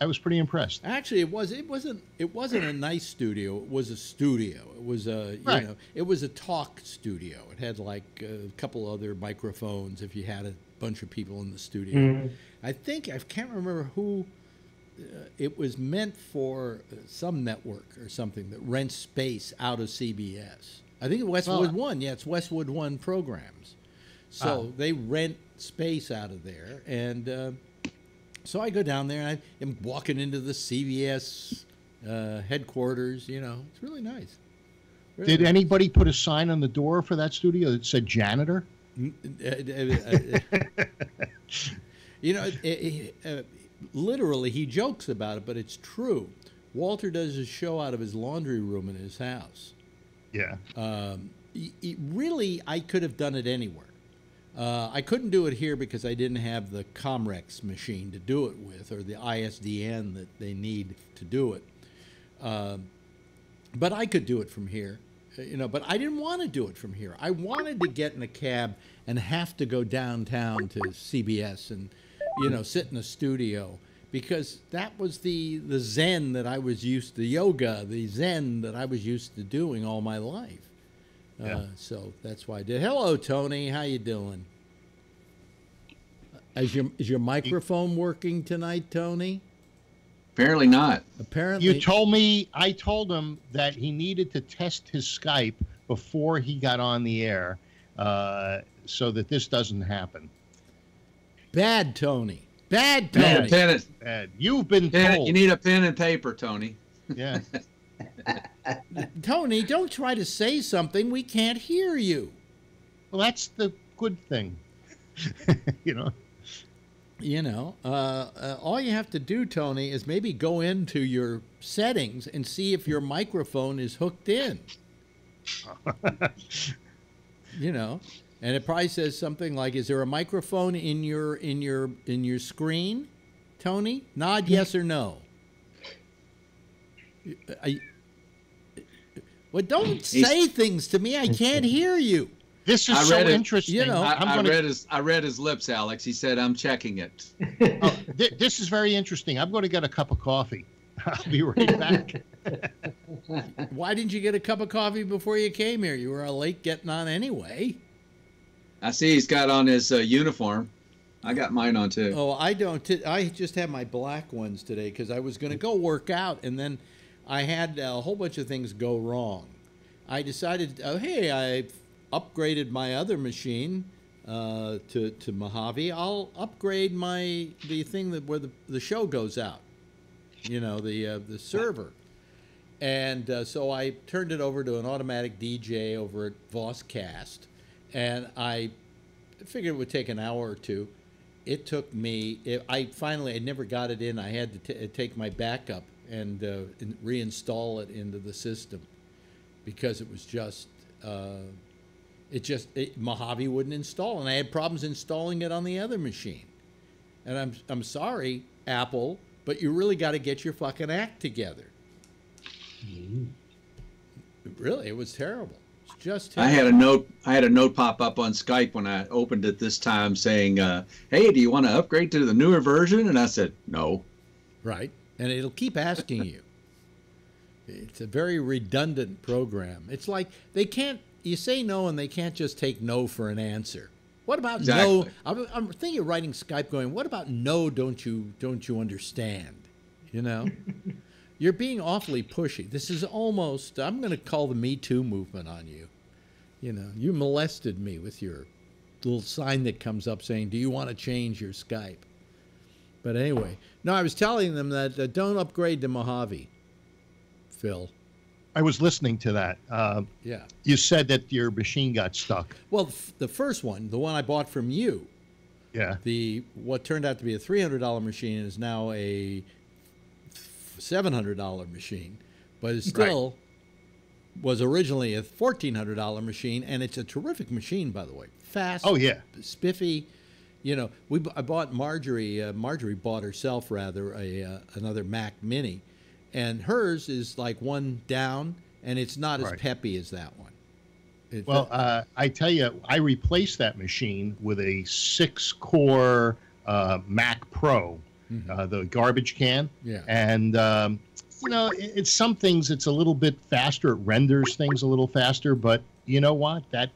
I was pretty impressed. Actually, it wasn't a nice studio. It was a studio. It was right. It was a talk studio. It had like a couple other microphones if you had a bunch of people in the studio. Mm-hmm. I can't remember who. It was meant for some network or something that rents space out of CBS. I think Westwood One. Yeah, it's Westwood One programs. So they rent space out of there, and so I go down there and I am walking into the CBS headquarters. It's really nice. Did anybody put a sign on the door for that studio that said janitor? Literally, he jokes about it, but it's true. Walter does his show out of his laundry room in his house. Yeah. Really, I could have done it anywhere. I couldn't do it here because I didn't have the Comrex machine to do it with, or the ISDN that they need to do it. But I could do it from here, but I didn't want to do it from here. I wanted to get in a cab and have to go downtown to CBS and, sit in a studio, because that was the zen that I was used to, yoga, the zen that I was used to doing all my life. So that's why I did. Hello, Tony. How you doing? Is your microphone working tonight, Tony? Apparently not. Apparently. You told me, I told him that he needed to test his Skype before he got on the air so that this doesn't happen. Bad, Tony. Bad, Tony. Bad. You've been told. You need a pen and paper, Tony. Yeah. Tony, don't try to say something. We can't hear you. Well, that's the good thing. All you have to do, Tony, is maybe go into your settings and see if your microphone is hooked in. And it probably says something like, "Is there a microphone in your screen?" Tony, nod yes or no. Well, don't say things to me. I can't hear you. This is so interesting. I read his lips, Alex. He said, "I'm checking it." This is very interesting. I'm going to get a cup of coffee. I'll be right back. Why didn't you get a cup of coffee before you came here? You were late getting on anyway. I see he's got on his uniform. I got mine on too. Oh, I don't. I just have my black ones today because I was going to go work out, and then I had a whole bunch of things go wrong. I decided, hey, I upgraded my other machine to Mojave. I'll upgrade the thing where the show goes out. You know, the server. And so I turned it over to an automatic DJ over at Vosscast, and I figured it would take an hour or two. It took me. I never got it in. I had to take my backup and reinstall it into the system because it was just Mojave wouldn't install, and I had problems installing it on the other machine. And I'm sorry, Apple, but you really got to get your fucking act together. Really, it was terrible. It's just terrible. I had a note pop up on Skype when I opened it this time saying, "Hey, do you want to upgrade to the newer version?" And I said, "No." Right, and it'll keep asking you. It's a very redundant program. It's like you say no, and they can't just take no for an answer. What about no? I'm thinking of writing Skype going, what about no, don't you understand? You know? You're being awfully pushy. This is almost, I'm going to call the Me Too movement on you. You know, you molested me with your little sign that comes up saying, do you want to change your Skype? But anyway, no, I was telling them that don't upgrade to Mojave, Phil. I was listening to that. Yeah. You said that your machine got stuck. Well, the first one, the one I bought from you. Yeah. What turned out to be a $300 machine is now a $700 machine, but it still was originally a $1,400 machine, and it's a terrific machine, by the way. Fast. Oh yeah. Spiffy. You know, I bought Marjorie. Marjorie bought herself rather another Mac Mini, and hers is like one down, and it's not as peppy as that one. I tell you, I replaced that machine with a 6-core Mac Pro. The garbage can. Yeah. And, you know, it's some things it's a little bit faster. It renders things a little faster. But you know what? That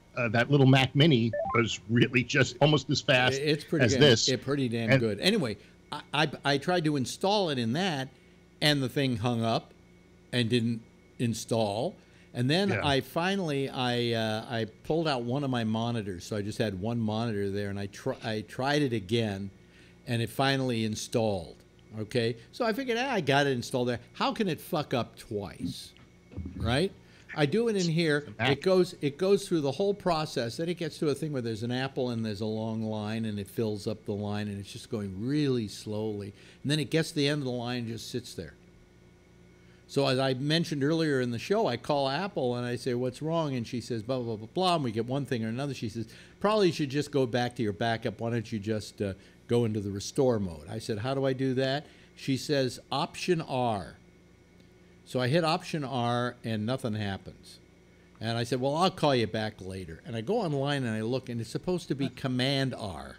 little Mac Mini was really just almost as fast as this. It's pretty damn good. Anyway, I tried to install it in that, and the thing hung up and didn't install. And then I finally I pulled out one of my monitors. So I just had one monitor there, and I tried it again. And it finally installed, okay? So I figured, I got it installed there. How can it fuck up twice, right? I do it in here. It goes through the whole process. Then it gets to a thing where there's an apple and there's a long line, and it fills up the line, and it's just going really slowly. And then it gets to the end of the line and just sits there. So as I mentioned earlier in the show, I call Apple and I say, what's wrong? And she says, blah, blah, blah, blah. And we get one thing or another. She says, probably you should just go back to your backup. Why don't you just go into the restore mode? I said, how do I do that? She says, Option R. So I hit Option R and nothing happens. And I said, well, I'll call you back later. And I go online and I look, and it's supposed to be Command R.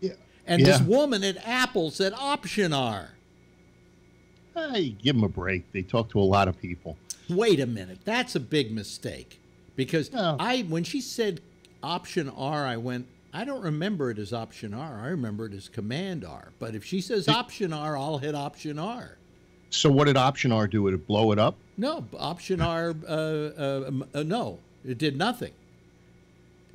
Yeah. And this woman at Apple said Option R. Hey, give them a break. They talk to a lot of people. Wait a minute. That's a big mistake. Because when she said Option R, I went, I don't remember it as Option R. I remember it as Command R. But if she says Option R, I'll hit Option R. So what did Option R do? Did it blow it up? No, Option R, no, it did nothing.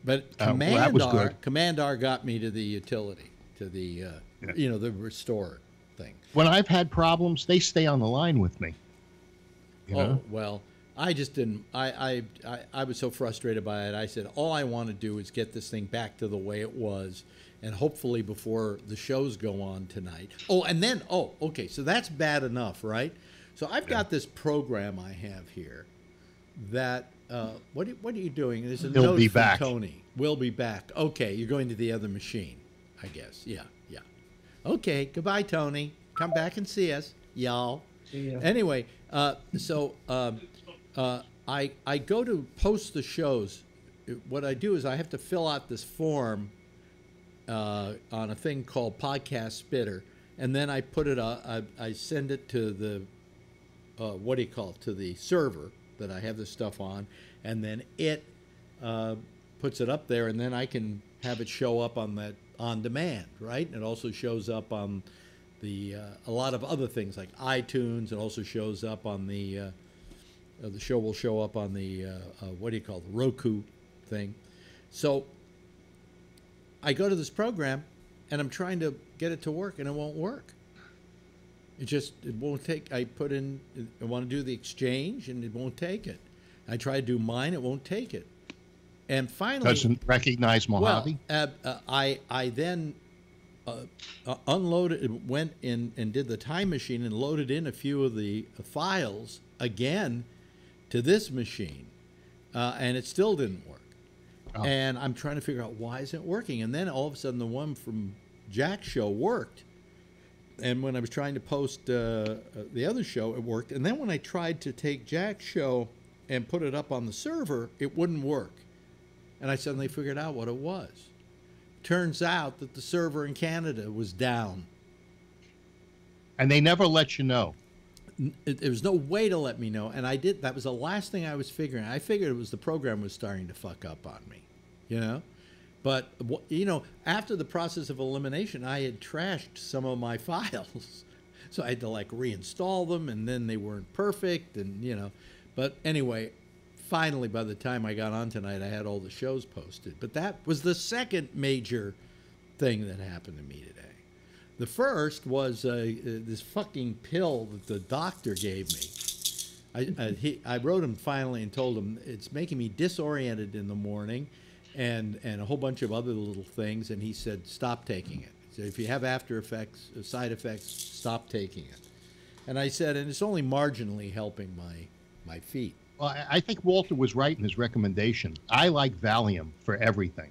But Command R got me to the utility, to the the restore thing. When I've had problems, they stay on the line with me. You know? Well, I just didn't. I was so frustrated by it. I said, all I want to do is get this thing back to the way it was, and hopefully before the shows go on tonight. Okay, so that's bad enough, right? So I've got this program I have here that, what are you doing? There's a note from Tony. We'll be back. Okay, you're going to the other machine, I guess. Yeah. Okay, goodbye, Tony. Come back and see us, y'all. Anyway, so I go to post the shows. What I do is I have to fill out this form on a thing called Podcast Spitter, and then I put it. I send it to the to the server that I have this stuff on, and then it puts it up there, and then I can have it show up on that on demand, right? And it also shows up on a lot of other things like iTunes. It also shows up on the show will show up on the what do you call it, the Roku thing. So I go to this program and I'm trying to get it to work and it won't work. It won't take. I want to do the exchange and it won't take it. I try to do mine, it won't take it. And finally, doesn't recognize Mojave. Well, I then unloaded, went in and did the time machine and loaded in a few of the files again to this machine, and it still didn't work. Oh. And I'm trying to figure out why isn't it working. And then all of a sudden, the one from Jack's show worked. And when I was trying to post the other show, it worked. And then when I tried to take Jack's show and put it up on the server, it wouldn't work. And I suddenly figured out what it was. Turns out that the server in Canada was down. And they never let you know. There was no way to let me know. And I did. That was the last thing I was figuring. I figured it was the program was starting to fuck up on me, you know? But, you know, after the process of elimination, I had trashed some of my files. So I had to, like, reinstall them, and then they weren't perfect, and, you know. But anyway, finally, by the time I got on tonight, I had all the shows posted. But that was the second major thing that happened to me today. The first was this fucking pill that the doctor gave me. I wrote him finally and told him it's making me disoriented in the morning, and a whole bunch of other little things. And he said, stop taking it. So if you have after effects, side effects, stop taking it. And I said, and it's only marginally helping my feet. Well, I think Walter was right in his recommendation. I like Valium for everything.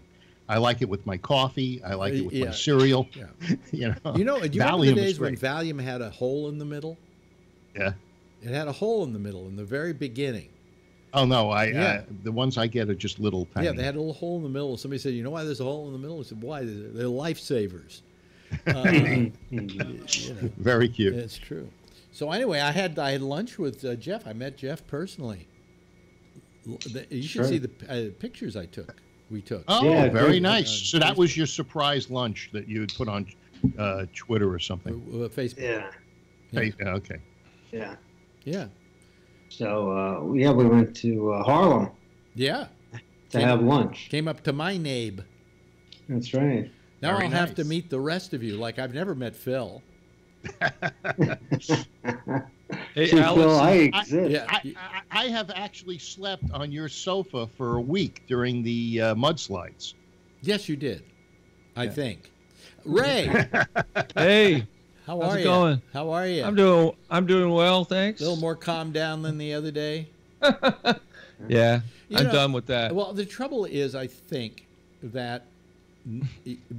I like it with my coffee. I like it with my cereal. Yeah. Do you remember the days when Valium had a hole in the middle? Yeah. It had a hole in the middle in the very beginning. Oh, no. The ones I get are just little tiny. Yeah, they had a little hole in the middle. Somebody said, you know why there's a hole in the middle? I said, why? They're lifesavers. Very cute. It's true. So anyway, I had lunch with Jeff. I met Jeff personally. You should see the pictures we took. Oh, yeah, very nice. So that was your surprise lunch that you had put on Twitter or something? Facebook. Yeah. Okay. Yeah. Yeah. So, we went to Harlem. Yeah. To have lunch. Came up to my neighbor. That's right. Now I'll have to meet the rest of you. Like, I've never met Phil. Hey, Phil, I exist. I have actually slept on your sofa for a week during the mudslides. Yes, you did. I think. Ray. Hey. How's it going? How are you? I'm doing well, thanks. A little more calmed down than the other day. Yeah, I'm done with that. Well, the trouble is, I think that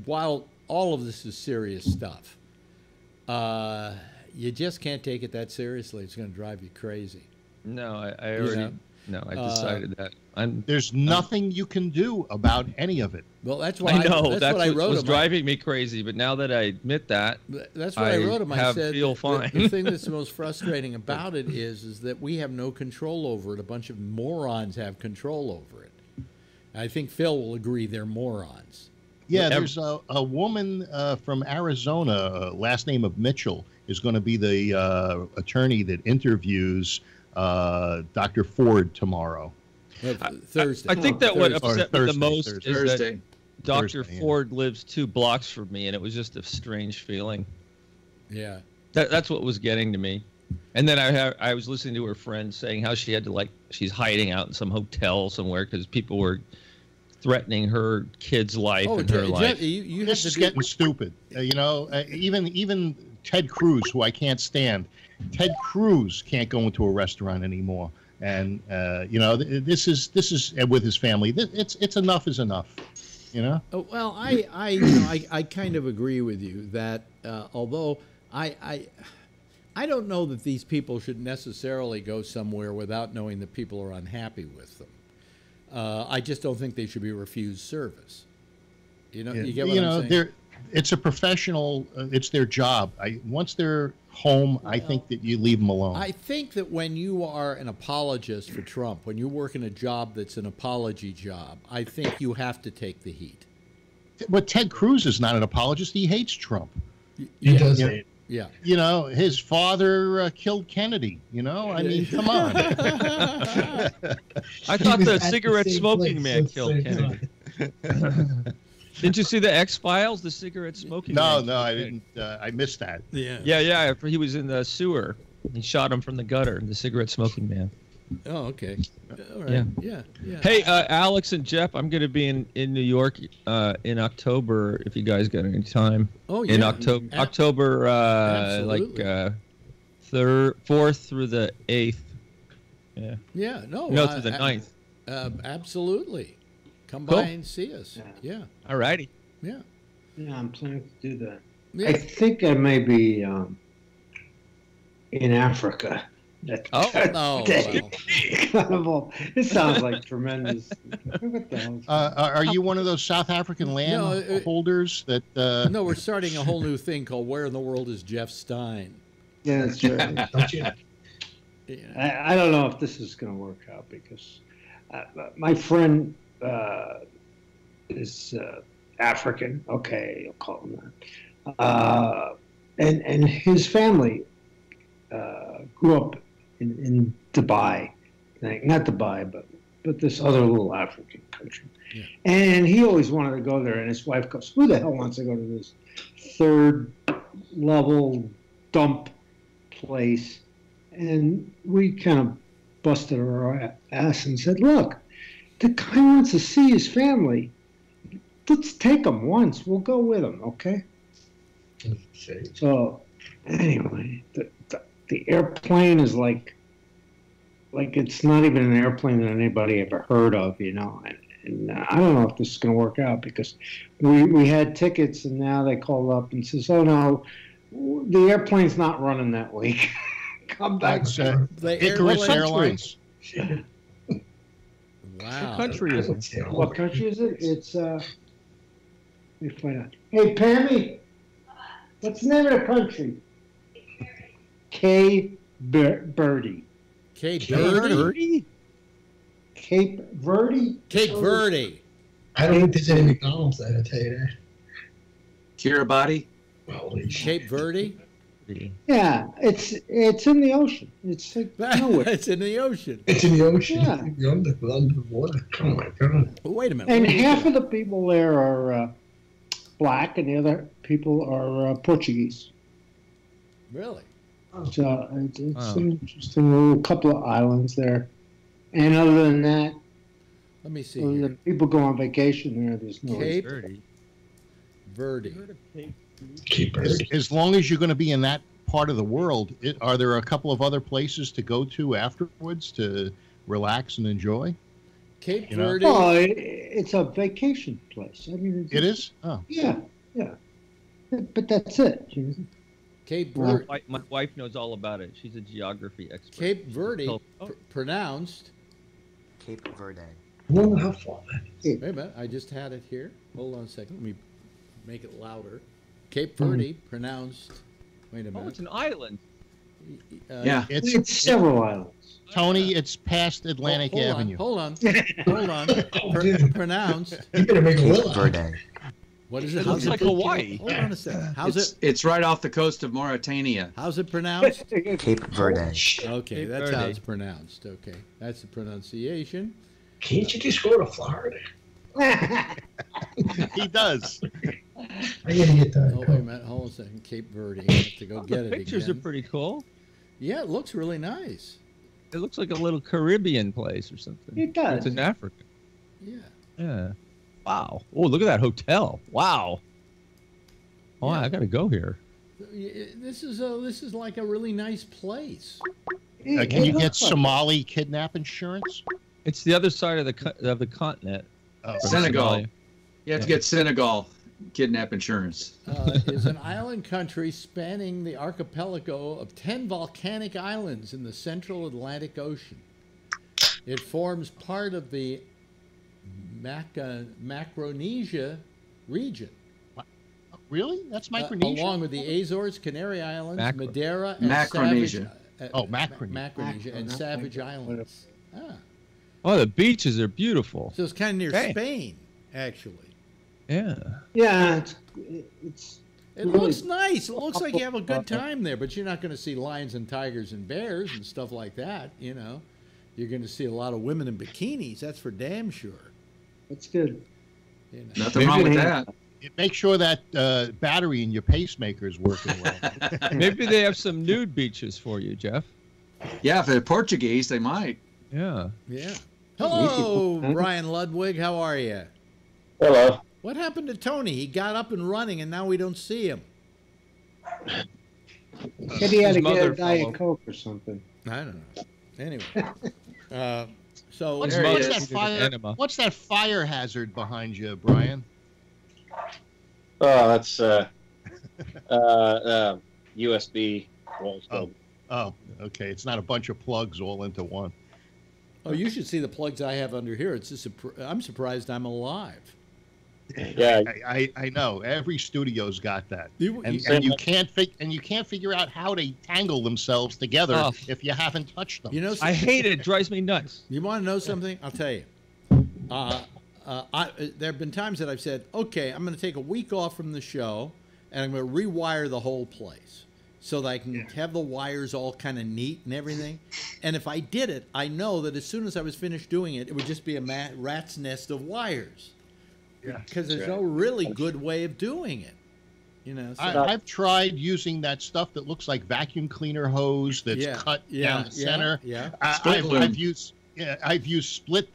while all of this is serious stuff, you just can't take it that seriously. It's going to drive you crazy. No, I already. No, I decided that. There's nothing you can do about any of it. Well, that's why I know. That's what I wrote. Was driving me crazy, but now that I admit that, that's what I wrote him. I said, feel fine. The thing that's the most frustrating about it is that we have no control over it. A bunch of morons have control over it. I think Phil will agree they're morons. Yeah, there's a woman from Arizona, last name of Mitchell, is going to be the attorney that interviews Dr. Ford tomorrow. Thursday. I think that what upset me the most is Thursday. that Dr. Ford lives 2 blocks from me, and it was just a strange feeling. Yeah. That's what was getting to me. And then I was listening to her friend saying how she had to, she's hiding out in some hotel somewhere because people were threatening her kid's life and her life. This is getting stupid. Even Ted Cruz, who I can't stand, Ted Cruz can't go into a restaurant anymore. And this is with his family. It's enough is enough. Well, I kind of agree with you that although I don't know that these people should necessarily go somewhere without knowing that people are unhappy with them. I just don't think they should be refused service. You get what I'm saying? It's a professional. It's their job. Once they're home, I think that you leave them alone. I think that when you are an apologist for Trump, when you work in a job that's an apology job, I think you have to take the heat. But Ted Cruz is not an apologist. He hates Trump. He does hate. Yeah. You know, his father killed Kennedy. You know, I mean, come on. I thought the cigarette smoking man killed Kennedy. Didn't you see the X-Files, the cigarette smoking man? No, I didn't. I missed that. Yeah. He was in the sewer. He shot him from the gutter, the cigarette smoking man. Oh, okay. All right. Yeah. Hey, Alex and Jeff, I'm going to be in New York in October if you guys got any time. Oh, yeah. In October, like 4th through the 8th. Yeah. Yeah, no. Through the 9th. Absolutely. Come Cool. by and see us. Yeah. All righty. Yeah. Yeah, I'm planning to do that. Yeah. I think I may be in Africa. Wow. Carnival. It sounds like tremendous. What the hell? Are you one of those South African land holders that? No, we're starting a whole new thing called "Where in the World is Jeff Stein?" Yeah, that's right. Don't you? Yeah. I don't know if this is going to work out because my friend is African. Okay, I'll call him that. And his family grew up in Dubai, not Dubai, but this other little African country. Yeah. And he always wanted to go there, and his wife goes, "Who the hell wants to go to this third level dump place?" And we kind of busted our ass and said, "Look, the guy wants to see his family. Let's take him once. We'll go with him, okay?" So anyway, the airplane is like it's not even an airplane that anybody ever heard of, you know. And I don't know if this is going to work out because we had tickets and now they called up and says, "Oh no, the airplane's not running that week." Come back. Icarus Airlines. Wow. What country is it? What country is it? It's let me find out. Hey Pammy, what's the name of the country? Cape Verde. Cape Verde? Cape Verde? Cape Verde. I don't think there's any McDonald's there, I tell you that. Kiribati? Holy Cape Verde? Yeah, it's in the ocean. It's like nowhere. It's in the ocean. It's in the ocean. Yeah. You're under the water. Oh my God. Well, wait a minute. And half of the people there are black, and the other people are Portuguese. Really? So it's an interesting little couple of islands there. And other than that, let me see. The people go on vacation there. There's no Cape Verde. Cape Verde. As long as you're going to be in that part of the world, are there a couple of other places to go to afterwards to relax and enjoy? Cape Verde. Oh, it's a vacation place. I mean, it is. Oh, yeah. But that's it. Cape Verde. My wife knows all about it. She's a geography expert. Cape Verde, pronounced Cape Verde. Well, how far? Wait a minute, I just had it here. Hold on a second. Let me make it louder. Cape Verde, pronounced. Wait a minute. Oh, it's an island. Yeah, it's several islands. Tony, it's past Atlantic Avenue. Hold on. Pronounced. You better make a Cape will. Verde. What is it? It looks like Hawaii. Hold on a second. How's it? It's right off the coast of Mauritania. How's it pronounced? Cape Verde. Okay, that's Verde. how it's pronounced. Okay, that's the pronunciation. Can't you just go to Florida? He does. I gotta get that. Oh, wait a minute. Hold on a second. Cape Verde. I have to go get The it pictures again. are pretty cool. Yeah, it looks really nice. It looks like a little Caribbean place or something. It does. It's in Africa. Yeah. Yeah. Wow. Oh, look at that hotel. Wow. Oh, Yeah. I got to go here. This is like a really nice place. Can you get Somali kidnap insurance? It's the other side of the continent. Oh, Senegal. Somalia. You have to get Senegal kidnap insurance. Is an island country spanning the archipelago of 10 volcanic islands in the central Atlantic Ocean. It forms part of the Micronesia region. Really? That's Micronesia? Along with the Azores, Canary Islands, Madeira, and Macronesia. Macronesia and Savage Islands. Ah. Oh, the beaches are beautiful. So it's kind of near Spain, actually. Yeah. Yeah, it's It looks nice. It looks like you have a good time there, but you're not going to see lions and tigers and bears and stuff like that, you know. You're going to see a lot of women in bikinis. That's for damn sure. That's good. You know. Nothing wrong with that. Make sure that battery in your pacemaker is working well. Maybe they have some nude beaches for you, Jeff. Yeah, if they're Portuguese, they might. Yeah. Yeah. Hello, Brian Ludwig. How are you? Hello. What happened to Tony? He got up and running, and now we don't see him. Said he had to get a mother Diet fell Coke or something. I don't know. Anyway. So What's There he that is. fire? Enema. What's that fire hazard behind you, Brian? Oh, that's USB wall plug. Oh, okay. It's not a bunch of plugs all into one. Oh, you should see the plugs I have under here. It's just I'm surprised I'm alive. Yeah. I know. Every studio's got that, and Same you like- can't figure out how they tangle themselves together Oh. if you haven't touched them. You know, I hate it. It drives me nuts. you want to know something? I'll tell you. There have been times that I've said, okay, I'm going to take a week off from the show, and I'm going to rewire the whole place so that I can have the wires all kind of neat and everything. And if I did it, I know that as soon as I was finished doing it, it would just be a rat's nest of wires. Yeah. Because there's no really good way of doing it. You know, so I've tried using that stuff that looks like vacuum cleaner hose that's cut down the center. Yeah. I've used split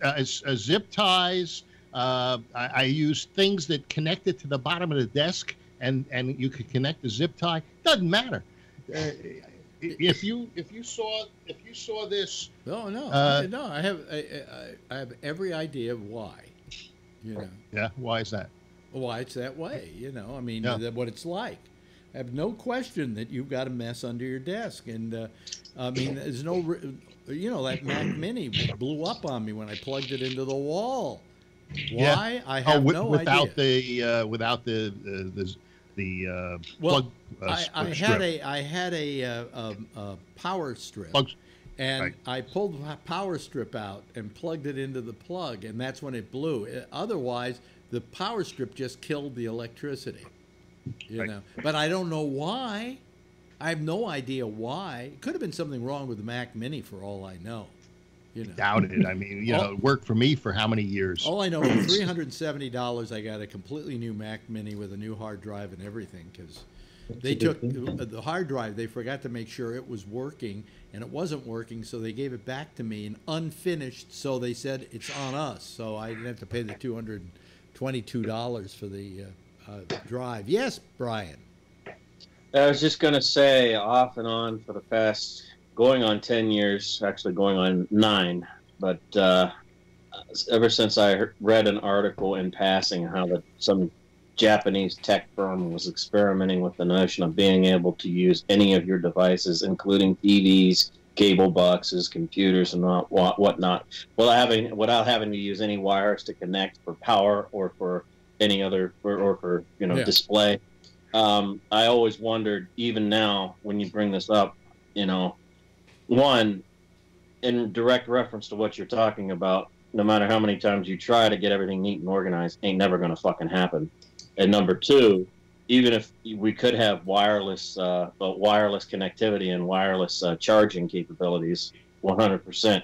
zip ties. I use things that connect it to the bottom of the desk, and you could connect the zip tie. Doesn't matter. If you saw this, no. I have every idea of why. You know. Yeah. Why is that? Why it's that way, you know. I mean, Yeah. what it's like. I have no question that you've got a mess under your desk, and I mean, there's no, you know, that Mac Mini blew up on me when I plugged it into the wall. Why? I have no without idea. Without the Well, plug. I had a power strip. Plugs. And Right. I pulled the power strip out and plugged it into the plug, and that's when it blew. Otherwise, the power strip just killed the electricity, you know. But I don't know why. I have no idea why. It could have been something wrong with the Mac Mini for all I know. You know. Doubt it. I mean, you know, it worked for me for how many years? All I know is $370, I got a completely new Mac Mini with a new hard drive and everything, because they took the hard drive, they forgot to make sure it was working, and it wasn't working, so they gave it back to me and unfinished, so they said it's on us. So I didn't have to pay the $222 for the drive. Yes, Brian. I was just going to say, off and on for the past, going on 10 years, actually going on 9, but ever since I read an article in passing how some Japanese tech firm was experimenting with the notion of being able to use any of your devices, including TVs, cable boxes, computers, and whatnot, without having to use any wires to connect for power or for any other, or for display. I always wondered, even now, when you bring this up, you know, one, in direct reference to what you're talking about, no matter how many times you try to get everything neat and organized, ain't never going to fucking happen. And number two, even if we could have wireless connectivity and wireless charging capabilities, 100%.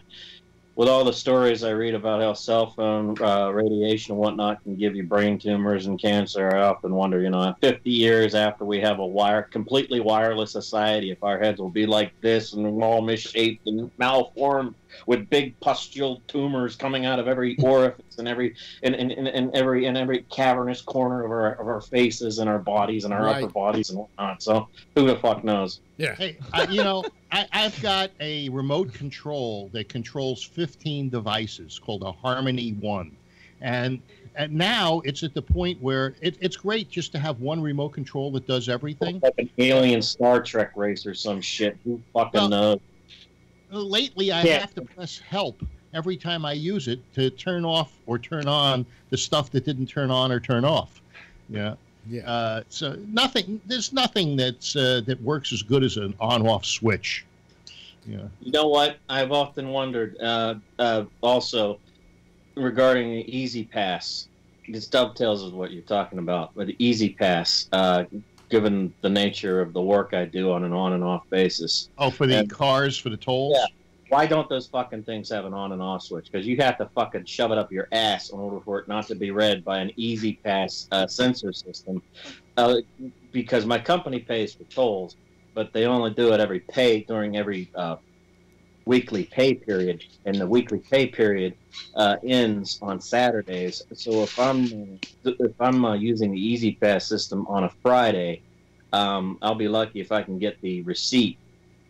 With all the stories I read about how cell phone radiation and whatnot can give you brain tumors and cancer, I often wonder, you know, 50 years after we have a completely wireless society, if our heads will be like this and all misshaped and malformed with big pustule tumors coming out of every orifice and every cavernous corner of our faces and our bodies and our upper bodies and whatnot. So who the fuck knows? Yeah. Hey, you know, I've got a remote control that controls 15 devices called a Harmony One, and now it's at the point where it's great just to have one remote control that does everything. Like an alien Star Trek race or some shit. Who fucking knows? Lately, I have to press help every time I use it to turn off or turn on the stuff that didn't turn on or turn off. Yeah. Yeah. So there's nothing that works as good as an on-off switch. Yeah. You know what? I've often wondered also regarding the Easy Pass. This dovetails with what you're talking about, but the Easy Pass. given the nature of the work I do on and off basis. Oh, for the cars, for the tolls? Yeah. Why don't those fucking things have an on and off switch? Because you have to fucking shove it up your ass in order for it not to be read by an Easy Pass sensor system. Because my company pays for tolls, but they only do it during every weekly pay period, and the weekly pay period ends on Saturdays. So if I'm using the Easy Pass system on a Friday, I'll be lucky if I can get the receipt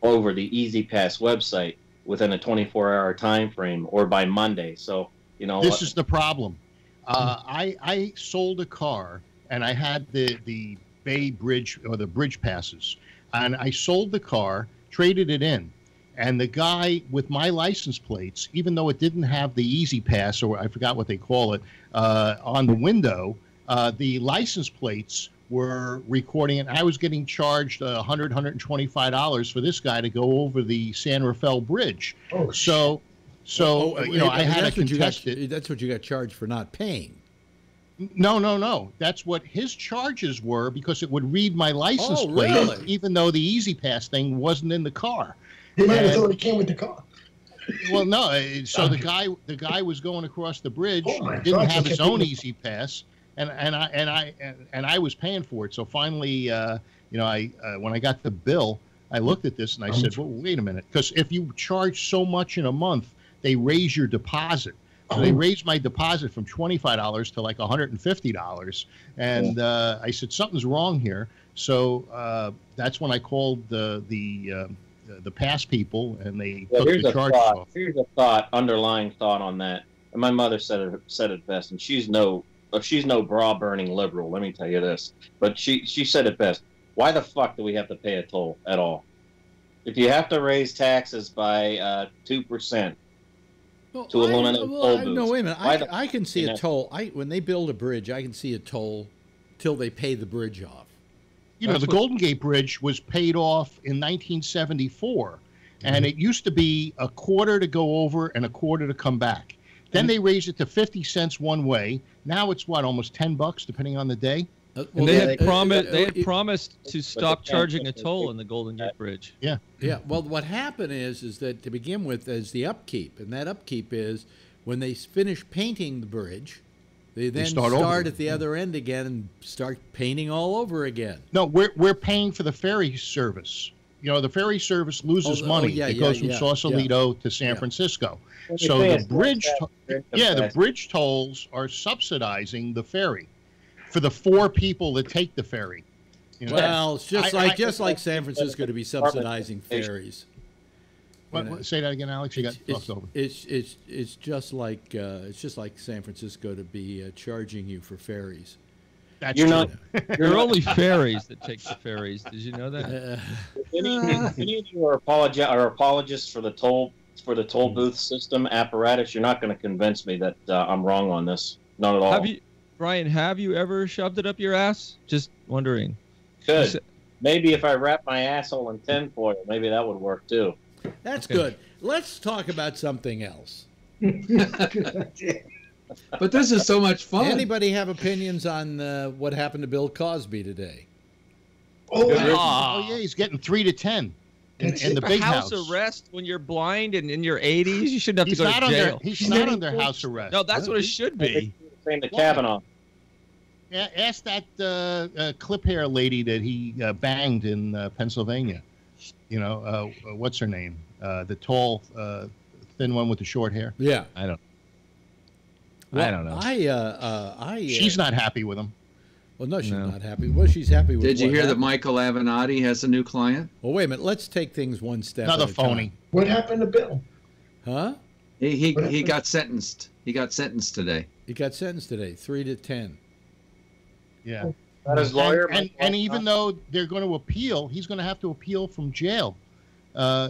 over the Easy Pass website within a 24-hour time frame or by Monday. So, you know, this is the problem. I sold a car, and I had the Bay Bridge or the bridge passes, and I sold the car, traded it in, and the guy with my license plates, even though it didn't have the Easy Pass, or I forgot what they call it, on the window, the license plates were recording it. I was getting charged $125 for this guy to go over the San Rafael Bridge. Oh, you know, I had to contest it. That's what you got charged for not paying. No. That's what his charges were, because it would read my license plate, really? even though the Easy Pass thing wasn't in the car. He might have thought it came with the car. Well, no. So the guy was going across the bridge, didn't have his own Easy Pass, and I was paying for it. So finally, you know, when I got the bill, I looked at this and I said, well, wait a minute, because if you charge so much in a month, they raise your deposit. So they raised my deposit from $25 to like $150, and I said something's wrong here. So that's when I called the pass people, and they took the charges off. Here's a underlying thought on that. And my mother said it best, and she's no bra burning liberal. Let me tell you this, but she said it best. Why the fuck do we have to pay a toll at all? If you have to raise taxes by 2%. To eliminate toll booths. No, wait a minute. I can see a toll. When they build a bridge, I can see a toll till they pay the bridge off. You know, the Golden Gate Bridge was paid off in 1974, and it used to be a quarter to go over and a quarter to come back. Then they raised it to 50 cents one way. Now it's what, almost $10, depending on the day. And they had promised to stop charging a toll in the Golden Gate Bridge. Yeah. Yeah. Well, what happened is that to begin with, is the upkeep, and that upkeep is when they finish painting the bridge, they then start at the other end again and start painting all over again. No, we're paying for the ferry service. You know, the ferry service loses money. It goes from Sausalito to San Francisco. So the bridge tolls are subsidizing the ferry for the 4 people that take the ferry. You know? Well, it's just like San Francisco to be subsidizing ferries. Say that again, Alex. You got fucked over. It's just like San Francisco to be charging you for ferries. That's There true. are only ferries that take the ferries. Did you know that? Any of you are apologists for the toll booth system apparatus? You're not going to convince me that I'm wrong on this. Not at all. Brian, have you ever shoved it up your ass? Just wondering. Could. Maybe if I wrap my asshole in tinfoil, maybe that would work too. That's good. Let's talk about something else. But this is so much fun. Anybody have opinions on what happened to Bill Cosby today? Oh yeah, he's getting 3 to 10 in the big house. Arrest when you're blind and in your 80s. You shouldn't have to go to jail. He's not under house arrest. No, that's what it should be. The Kavanaugh. Yeah, ask that clip hair lady that he banged in Pennsylvania. You know, what's her name? The tall, thin one with the short hair. Yeah, I don't know. She's not happy with him. Well, no, she's not happy. Well, she's happy with. Did you hear that Michael Avenatti has a new client? Well, wait a minute. Let's take things one step. Another phony. What happened to Bill? Huh? He got sentenced. He got sentenced today. He got sentenced today, 3 to 10. Yeah. That is lawyer. And even though they're going to appeal, he's going to have to appeal from jail.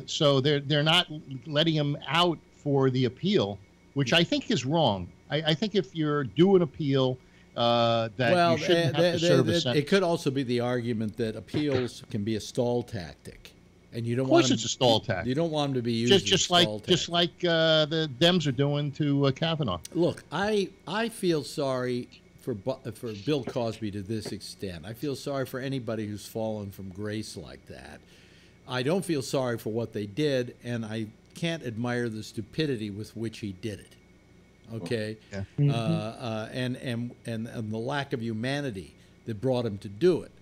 So they're not letting him out for the appeal, which I think is wrong. I think if you're due an appeal, you shouldn't have to serve a sentence. It could also be the argument that appeals can be a stall tactic. And you don't of course, want it's a stall tactic. You don't want them to be used just like the Dems are doing to Kavanaugh. Look, I feel sorry for Bill Cosby to this extent. I feel sorry for anybody who's fallen from grace like that. I don't feel sorry for what they did, and I can't admire the stupidity with which he did it. Okay, Yeah. And the lack of humanity that brought him to do it.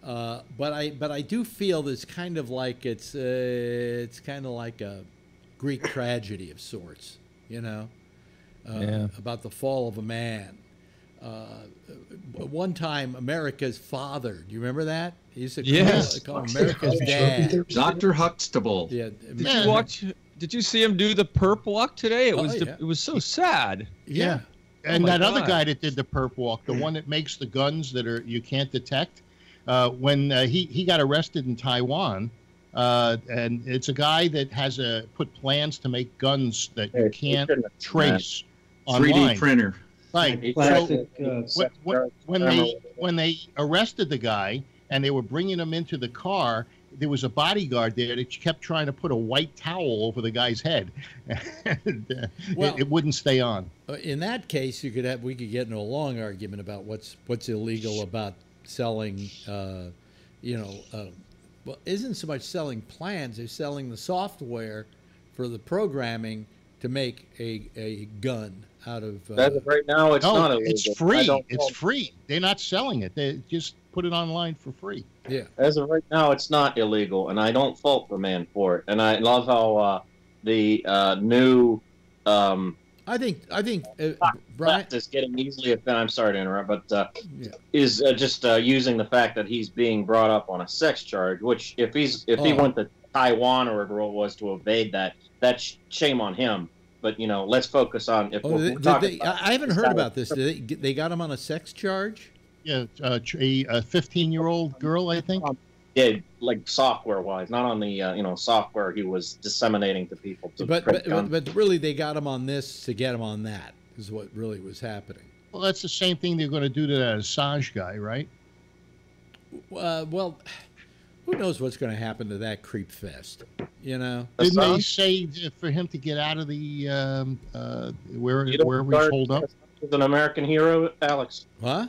But I do feel it's kind of like it's kind of like a Greek tragedy of sorts, you know, about the fall of a man. One time, America's father. Do you remember that? He used to call America's dad. Dr. Huxtable. Yeah. Did you watch? Did you see him do the perp walk today? It was so sad. Yeah. And that other guy that did the perp walk, the one that makes the guns that you can't detect, when he got arrested in Taiwan, and it's a guy that has put plans to make guns that you can't trace online. 3D printer. Right. Plastic, So when they arrested the guy and they were bringing him into the car, there was a bodyguard there that kept trying to put a white towel over the guy's head. And, it wouldn't stay on. In that case, we could get into a long argument about what's illegal about selling. Well, isn't so much selling plans; they're selling the software for the programming to make a gun out of. As of right now, it's not illegal. It's free. It's free. They're not selling it. They just put it online for free. Yeah. As of right now, it's not illegal, and I don't fault the man for it. And I love how the new. I think Brian is getting easily offended. I'm sorry to interrupt, but is just using the fact that he's being brought up on a sex charge. Which, if he went to Taiwan or wherever it was to evade that, that's shame on him. But let's focus on if we're talking about I haven't heard about this. They got him on a sex charge? Yeah, a 15-year-old girl, I think. Yeah, like software-wise, not on the software he was disseminating to people. But really, they got him on this to get him on that. Is what really was happening. Well, that's the same thing they're going to do to that Assange guy, right? Well, who knows what's going to happen to that creep fest? Didn't they say for him to get out of the where he's holed up? As an American hero, Alex. Huh?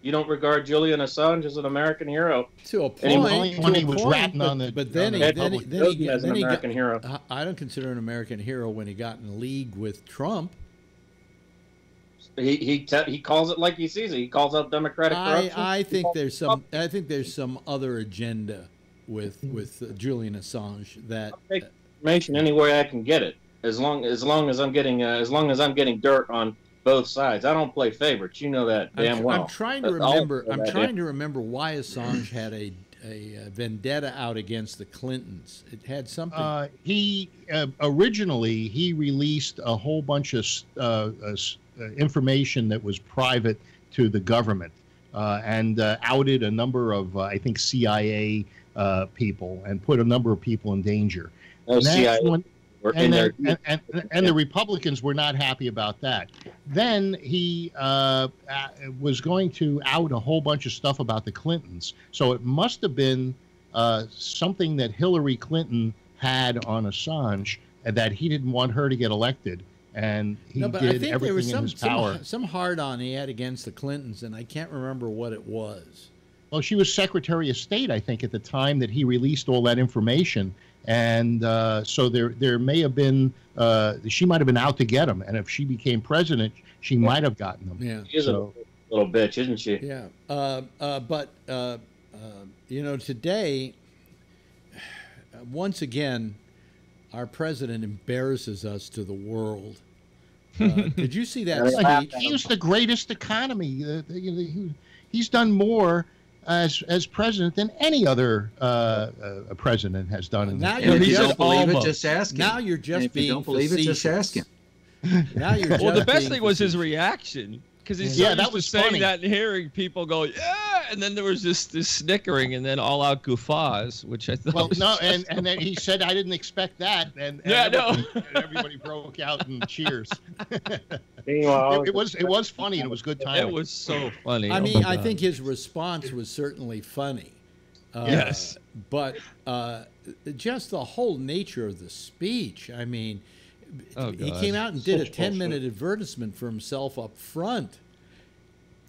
You don't regard Julian Assange as an American hero? To a point. When he was ratting on the. But then he as an American hero. I don't consider an American hero when he got in league with Trump. He calls it like he sees it. He calls out democratic corruption. I think there's some other agenda with Julian Assange that. I'll take information any way I can get it. As long as I'm getting dirt on both sides. I don't play favorites. You know that damn well. I'm trying to remember why Assange had a vendetta out against the Clintons. It had something. He originally he released a whole bunch of information that was private to the government and outed a number of I think CIA people and put a number of people in danger. And the Republicans were not happy about that. Then he was going to out a whole bunch of stuff about the Clintons. So it must have been something that Hillary Clinton had on Assange that he didn't want her to get elected. And he did everything in his power. Some hard-on he had against the Clintons, and I can't remember what it was. Well, she was Secretary of State, I think, at the time that he released all that information. And so there may have been, she might have been out to get him. And if she became president, she might have gotten him. Yeah. She's a little bitch, isn't she? Yeah. But today, once again, our president embarrasses us to the world. Did you see that speech? He's the greatest economy. He's done more as president than any other president has done. Now if you don't believe it, just ask him. Now you're just if you don't believe it, just ask him. Now you're well, the best thing was his reaction. Because he's that was saying funny. that and hearing people go, yeah, and then there was just this snickering and then all-out guffaws, which I thought was and then he said, I didn't expect that, and everybody broke out in cheers. it was funny, and it was good timing. It was so funny. I mean, I think his response was certainly funny. Yes. But just the whole nature of the speech, I mean... he came out and did a 10-minute advertisement for himself up front.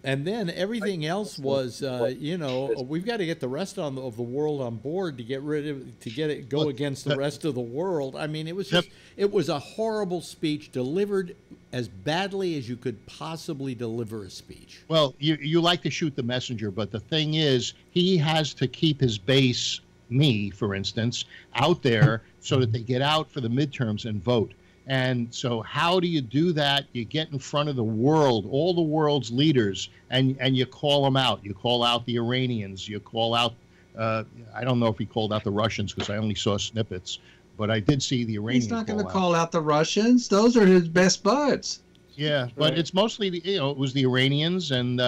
And then everything else was, you know, we've got to get the rest of the world on board to go against the rest of the world. I mean, it was just, it was a horrible speech delivered as badly as you could possibly deliver a speech. Well, you like to shoot the messenger, but the thing is, he has to keep his base, me, for instance, out there so that they get out for the midterms and vote. And so how do you do that? You get in front of the world, all the world's leaders, and you call them out. You call out the Iranians. You call out, I don't know if he called out the Russians because I only saw snippets, but I did see the Iranians. He's not going to call out the Russians. Those are his best buds. Yeah, but it's mostly, you know, it was the Iranians, and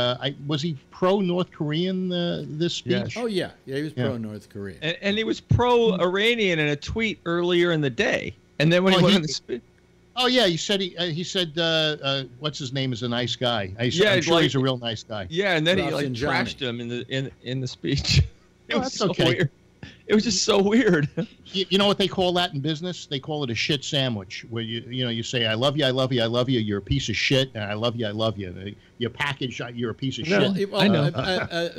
was he pro-North Korean, this speech? Yes. Oh, yeah. Yeah, he was pro-North Korean. And he was pro-Iranian in a tweet earlier in the day. And then when he went on the speech. Oh yeah, he said what's his name is a nice guy. I'm sure he's a real nice guy. Yeah, and then he like trashed him in the speech. It was so weird. It was just so weird. You know what they call that in business? They call it a shit sandwich, where you say I love you, I love you, I love you. You're a piece of shit, and I love you, I love you. You package, you're a piece of shit. I know.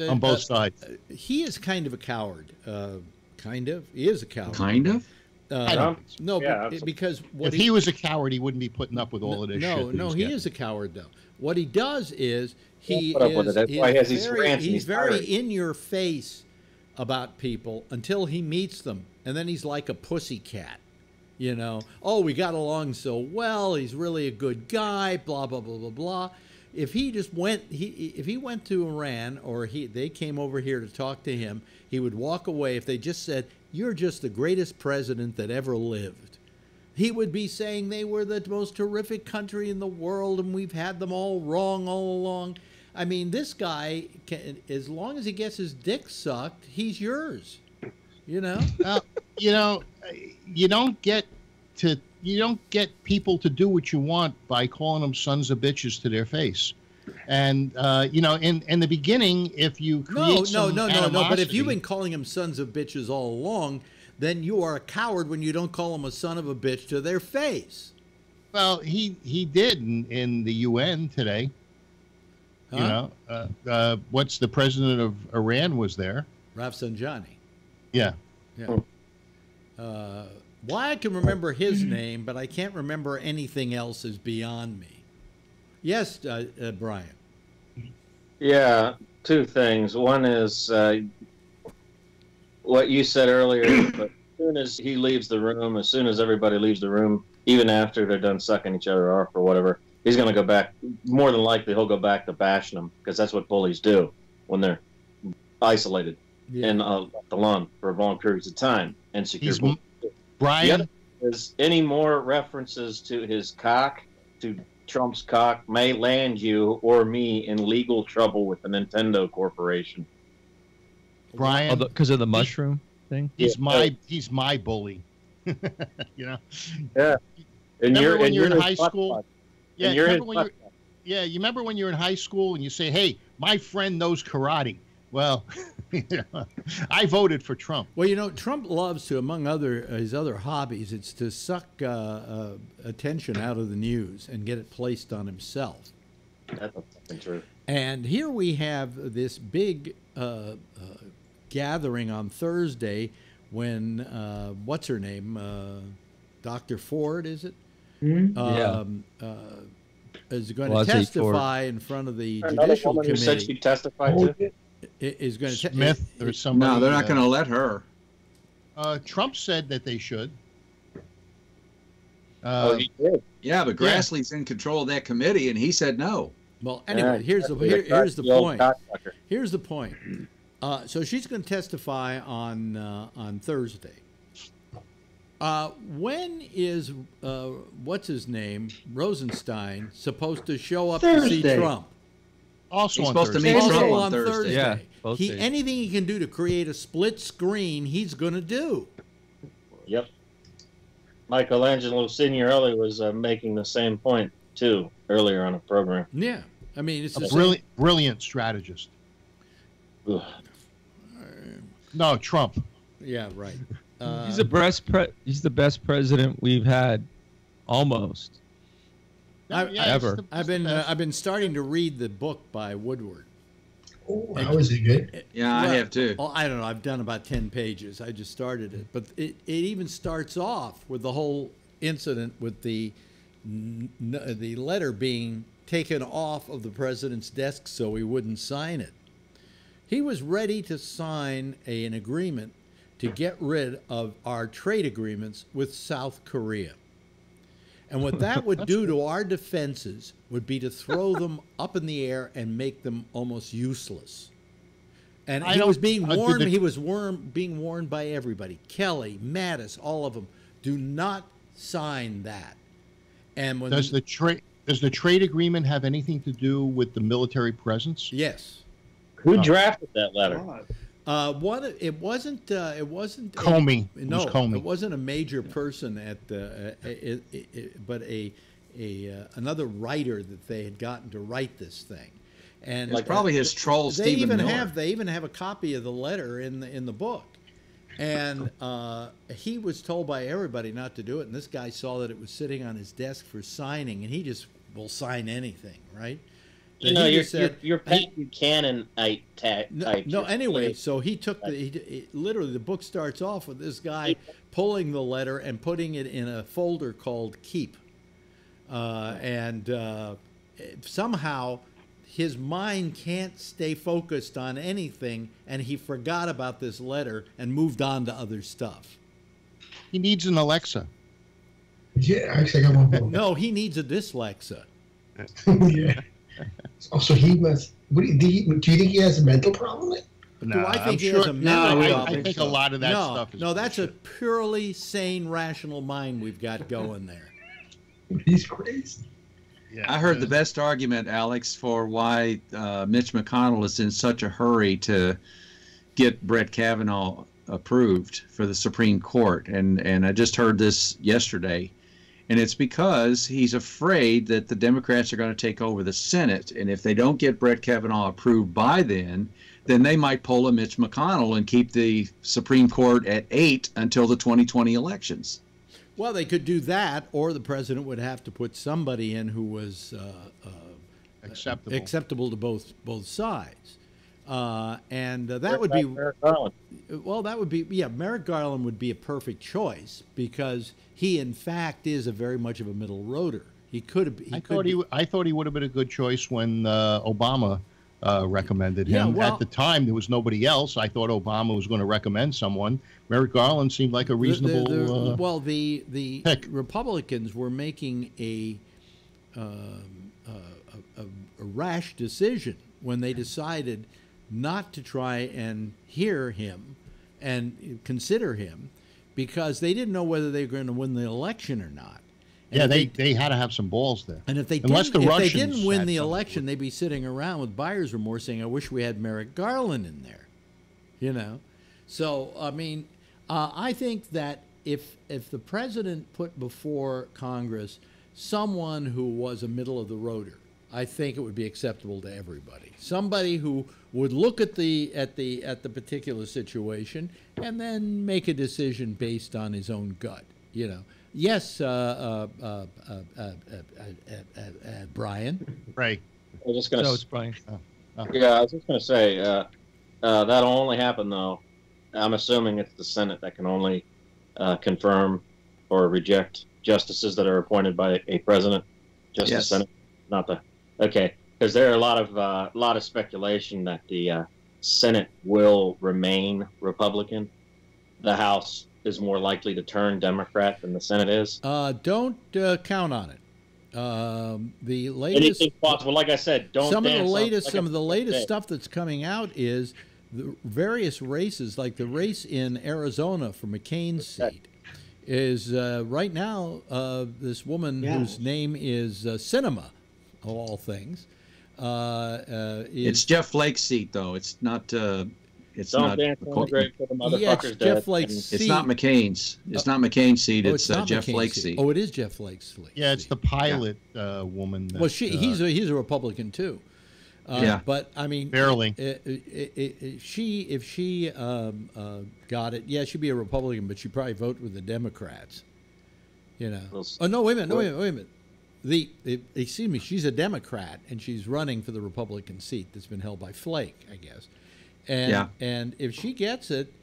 On both sides. He is kind of a coward. Kind of. He is a coward. Kind of. No, yeah, because if he was a coward, he wouldn't be putting up with all of this shit. No, he is a coward, though. What he does is he's very in your face about people until he meets them, and then he's like a pussycat. You know, oh, we got along so well. He's really a good guy. Blah blah blah blah blah. If he just went, if he went to Iran or they came over here to talk to him, he would walk away. If they just said, "You're just the greatest president that ever lived," he would be saying they were the most terrific country in the world and we've had them all wrong all along. I mean, this guy, as long as he gets his dick sucked, he's yours. You know. You know, you don't get people to do what you want by calling them sons of bitches to their face. And you know, in the beginning, if you create no. But if you've been calling them sons of bitches all along, then you are a coward when you don't call them a son of a bitch to their face. Well, he did in the UN today. Huh? You know, what's the president of Iran was there? Rafsanjani. Yeah. Yeah. Why I can remember his name, but I can't remember anything else is beyond me. Yes, Brian. Yeah, two things. One is what you said earlier, but as soon as he leaves the room, as soon as everybody leaves the room, even after they're done sucking each other off or whatever, he's going to go back. More than likely, he'll go back to bashing them because that's what bullies do when they're isolated and left alone for long periods of time and secure. Brian, the other is any more references to his cock, to Trump's cock, may land you or me in legal trouble with the Nintendo Corporation. Brian, because of the mushroom thing. He's my bully. You know. Yeah. And remember when you're in high school? school? Yeah. You remember when you're in high school and you say, "Hey, my friend knows karate." Well, I voted for Trump. Well, you know, Trump loves to, among his other hobbies, it's to suck attention out of the news and get it placed on himself. That's fucking true. And here we have this big gathering on Thursday when, what's her name? Dr. Ford, is it? Mm-hmm. Is going to testify in front of the Judicial Committee. Who said she testified to? Is going to Smith or somebody. No, they're not going to let her. Trump said that they should. He did. Yeah, but Grassley's in control of that committee, and he said no. Well, anyway, here's the point. Here's the point. So she's going to testify on Thursday. When is what's his name, Rosenstein, supposed to show up Thursday. to see Trump? Also he's on supposed Thursday. to meet Also Trump on Thursday. Thursday. Yeah, Anything he can do to create a split screen, he's going to do. Yep. Michelangelo Signorelli was making the same point too earlier on a program. Yeah, I mean it's brilliant strategist. Ugh. No, Trump. Yeah, right. He's the best president we've had, almost. Ever. I've been starting to read the book by Woodward. Oh, how is it good? Yeah, I have too. Well, I don't know. I've done about 10 pages. I just started it, but it even starts off with the whole incident with the letter being taken off of the president's desk so he wouldn't sign it. He was ready to sign an agreement to get rid of our trade agreements with South Korea. And what that would do to our defenses would be to throw them up in the air and make them almost useless. And he was being warned. He was being warned by everybody. Kelly, Mattis, all of them. Do not sign that. And when does the trade agreement have anything to do with the military presence? Yes. Who drafted that letter? It wasn't Comey. No, it was Comey. It wasn't a major person at but another writer that they had gotten to write this thing, and it's probably his troll. They Stephen Miller. They even have a copy of the letter in the book, and he was told by everybody not to do it, and this guy saw that it was sitting on his desk for signing, and he just will sign anything, right? You know, you're Pat Buchanan type. No, anyway, so he took literally the book starts off with this guy pulling the letter and putting it in a folder called Keep. Somehow his mind can't stay focused on anything, and he forgot about this letter and moved on to other stuff. He needs an Alexa. Yeah, actually, I got one more. No, he needs a Dyslexa. Yeah. Also, he must. Do you think he has a mental problem? Do I think he has a mental problem? I think a lot of that stuff is. No, that's a purely sane, rational mind we've got going there. He's crazy. Yeah, I heard the best argument, Alex, for why Mitch McConnell is in such a hurry to get Brett Kavanaugh approved for the Supreme Court, and I just heard this yesterday. And it's because he's afraid that the Democrats are going to take over the Senate. And if they don't get Brett Kavanaugh approved by then they might pull a Mitch McConnell and keep the Supreme Court at 8 until the 2020 elections. Well, they could do that, or the president would have to put somebody in who was acceptable to both sides. That would be Merrick Garland. Well, that would be Merrick Garland would be a perfect choice because he in fact is a very much of a middle roader. He could have. I thought he would have been a good choice when Obama recommended him. Well, at the time, there was nobody else. I thought Obama was going to recommend someone. Merrick Garland seemed like a reasonable. The pick. Republicans were making a rash decision when they decided not to try and hear him and consider him because they didn't know whether they were going to win the election or not. And they had to have some balls there. And if they didn't win the election, they'd be sitting around with buyer's remorse saying, I wish we had Merrick Garland in there. You know? So, I mean, I think that if the president put before Congress someone who was a middle-of-the-roader, I think it would be acceptable to everybody. Somebody who would look at the particular situation and then make a decision based on his own gut. You know, yes, Brian. Right. I was just going to. So it's Brian. Yeah, I was just going to say that'll only happen though. I'm assuming it's the Senate that can only confirm or reject justices that are appointed by a president. Just the Senate, not the. Okay, because there are a lot of speculation that the Senate will remain Republican. The House is more likely to turn Democrat than the Senate is. Don't count on it. The latest, anything possible. Like I said, don't. Some of the latest stuff that's coming out is the various races, like the race in Arizona for McCain's seat, is right now this woman whose name is Sinema. Of all things, it's Jeff Flake's seat, though. It's not. It's Don't not. Dance on the grave till the motherfucker's dead. Jeff Flake's seat. It's not McCain's. It's not McCain's seat. It's Jeff Flake's seat. Oh, it is Jeff Flake's seat. Yeah, it's the pilot woman. That, well, he's a Republican too. But I mean, barely. If she got it, she'd be a Republican, but she'd probably vote with the Democrats. You know. Oh no! Wait a minute! excuse me, she's a Democrat and she's running for the Republican seat that's been held by Flake, I guess. And if she gets it,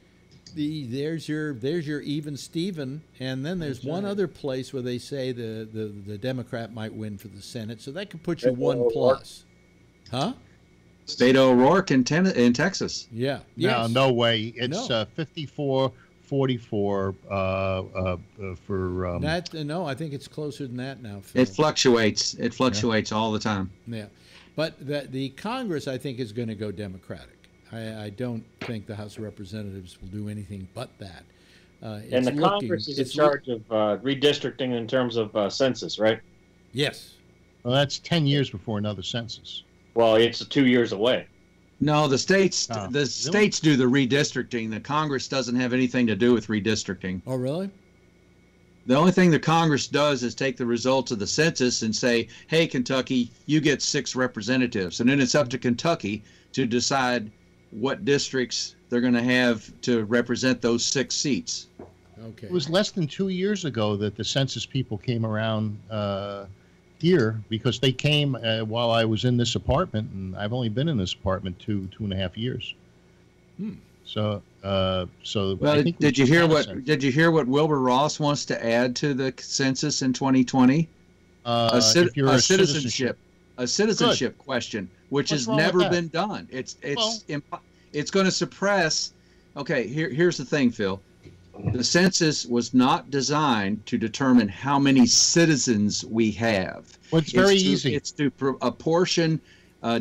there's your even Steven, and then there's one other place where they say the Democrat might win for the Senate, so that could put you 1+. Huh? State of O'Rourke in Texas. Yeah. Yes. No way. It's 54-44 for. No, I think it's closer than that now, Phil. It fluctuates. It fluctuates all the time. Yeah, but the Congress, I think, is going to go Democratic. I don't think the House of Representatives will do anything but that. And the Congress is in charge of redistricting in terms of census, right? Yes. Well, that's 10 years before another census. Well, it's 2 years away. No, the states states do the redistricting. The Congress doesn't have anything to do with redistricting. Oh, really? The only thing the Congress does is take the results of the census and say, hey, Kentucky, you get 6 representatives. And then it's up to Kentucky to decide what districts they're going to have to represent those 6 seats. Okay. It was less than 2 years ago that the census people came around here, because they came while I was in this apartment, and I've only been in this apartment 2.5 years. So well, I think did you hear what Wilbur Ross wants to add to the census in 2020? A citizenship question, which has never been done. It's going to suppress. Okay, here's the thing, Phil. The census was not designed to determine how many citizens we have. Well, it's very easy. It's to apportion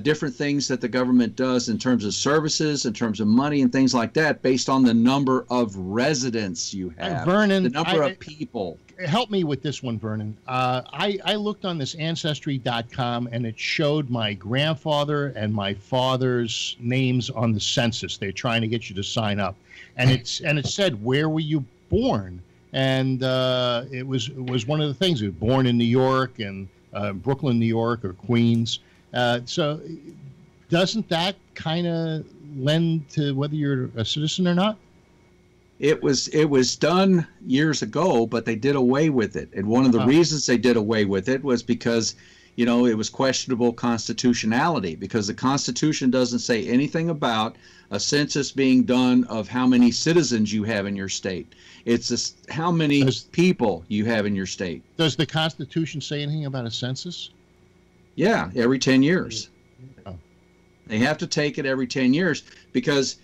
different things that the government does in terms of services, in terms of money and things like that, based on the number of residents you have, Vernon, the number of people. Help me with this one, Vernon. I looked on this Ancestry.com, and it showed my grandfather and my father's names on the census. They're trying to get you to sign up, and it said, where were you born? And it was one of the things. It was born in New York, and Brooklyn, New York, or Queens. So doesn't that kind of lend to whether you're a citizen or not? It was done years ago, but they did away with it. And one of the reasons they did away with it was because, it was questionable constitutionality, because the Constitution doesn't say anything about a census being done of how many citizens you have in your state. It's just how many people you have in your state. Does the Constitution say anything about a census? Yeah, every 10 years. They have to take it every 10 years because,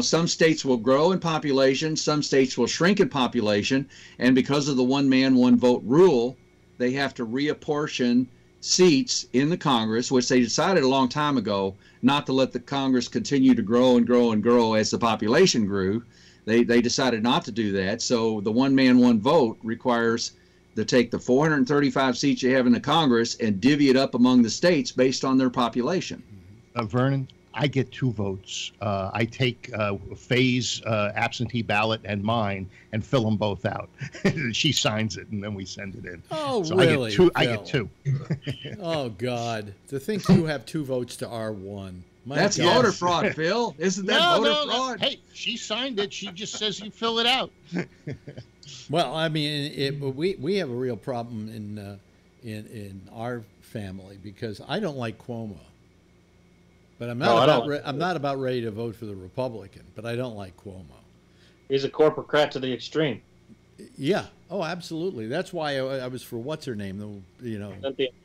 some states will grow in population, some states will shrink in population, and because of the one man, one vote rule, they have to reapportion seats in the Congress, which they decided a long time ago not to let the Congress continue to grow and grow and grow as the population grew. They decided not to do that. So the one man, one vote requires to take the 435 seats you have in the Congress and divvy it up among the states based on their population. Vernon, I get 2 votes. I take Faye's absentee ballot and mine and fill them both out. She signs it, and then we send it in. Oh, so really? I get 2. Oh, God. To think you have 2 votes to R1. That's voter fraud, Phil. Isn't that voter fraud? Hey, she signed it. She just says you fill it out. Well, I mean, we have a real problem in our family because I don't like Cuomo. But I'm not about ready to vote for the Republican, but I don't like Cuomo. He's a corporate to the extreme. Yeah. Oh, absolutely. That's why I was for what's her name?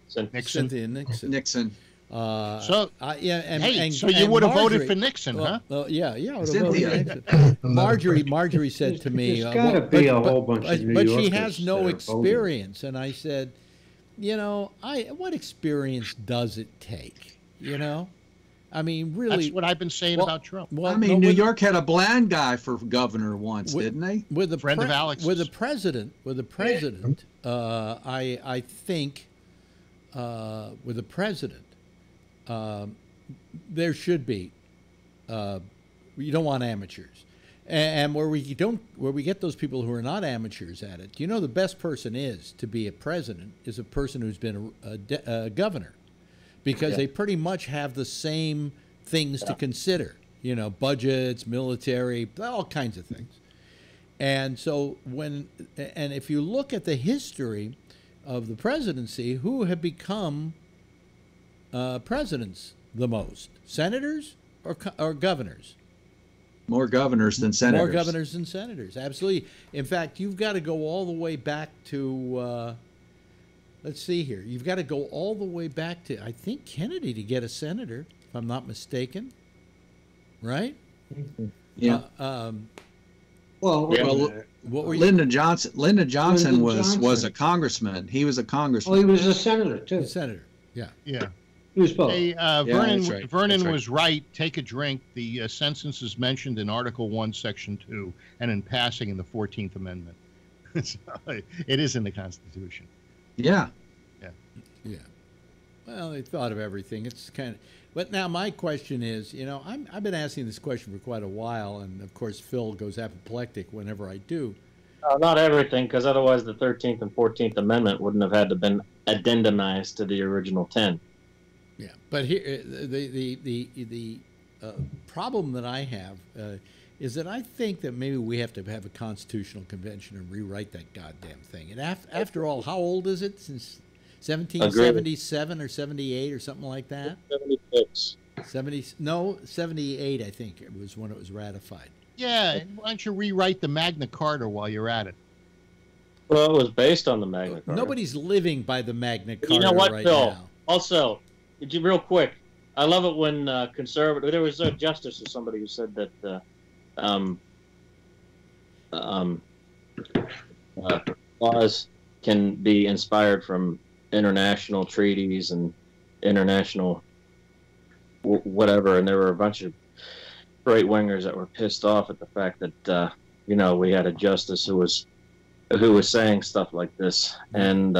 Cynthia Nixon. So you would have voted for Nixon, huh? Yeah, I would have voted for Nixon. Marjorie said to me, "There's got to be a whole bunch of New but Yorkers she has no experience." voting. And I said, what experience does it take? I mean, really. That's what I've been saying about Trump. Well, New York had a blind guy for governor once, didn't they? With a friend of Alex's. With the president, I think with the president, there should be. You don't want amateurs, and where we get those people who are not amateurs at it. The best person to be a president is a person who's been a governor. Because they pretty much have the same things to consider, budgets, military, all kinds of things. And so if you look at the history, of the presidency, who have become presidents the most? Senators or governors? More governors than senators. More governors than senators, absolutely. In fact, you've got to go all the way back to, let's see here. You've got to go all the way back to, I think, Kennedy to get a senator, if I'm not mistaken. Right? Yeah. Well, what were you? Lyndon Johnson was a congressman. He was a congressman. Oh, he was a senator too. Senator. Yeah. Yeah. He was both. Hey, that's right. Vernon was right. Take a drink. The census is mentioned in Article 1, Section 2, and in passing in the 14th Amendment. So, it is in the Constitution. Yeah. Yeah. Well, they thought of everything. It's kind of. But now my question is, I've been asking this question for quite a while, and of course Phil goes apoplectic whenever I do. Not everything, because otherwise the 13th and 14th Amendment wouldn't have had to been addendumized to the original 10. Yeah, but here the problem that I have is that I think that maybe we have to have a constitutional convention and rewrite that goddamn thing. And after all, how old is it? Since 1777 or 78 or something like that? 76. 78, I think it was when it was ratified. Yeah, why don't you rewrite the Magna Carta while you're at it? Well, it was based on the Magna Carta. Nobody's living by the Magna Carta You know what, right Phil? now. Also, real quick, I love it when conservative. There was a justice or somebody who said that laws can be inspired from international treaties and international whatever, and there were a bunch of right wingers that were pissed off at the fact that we had a justice who was saying stuff like this, and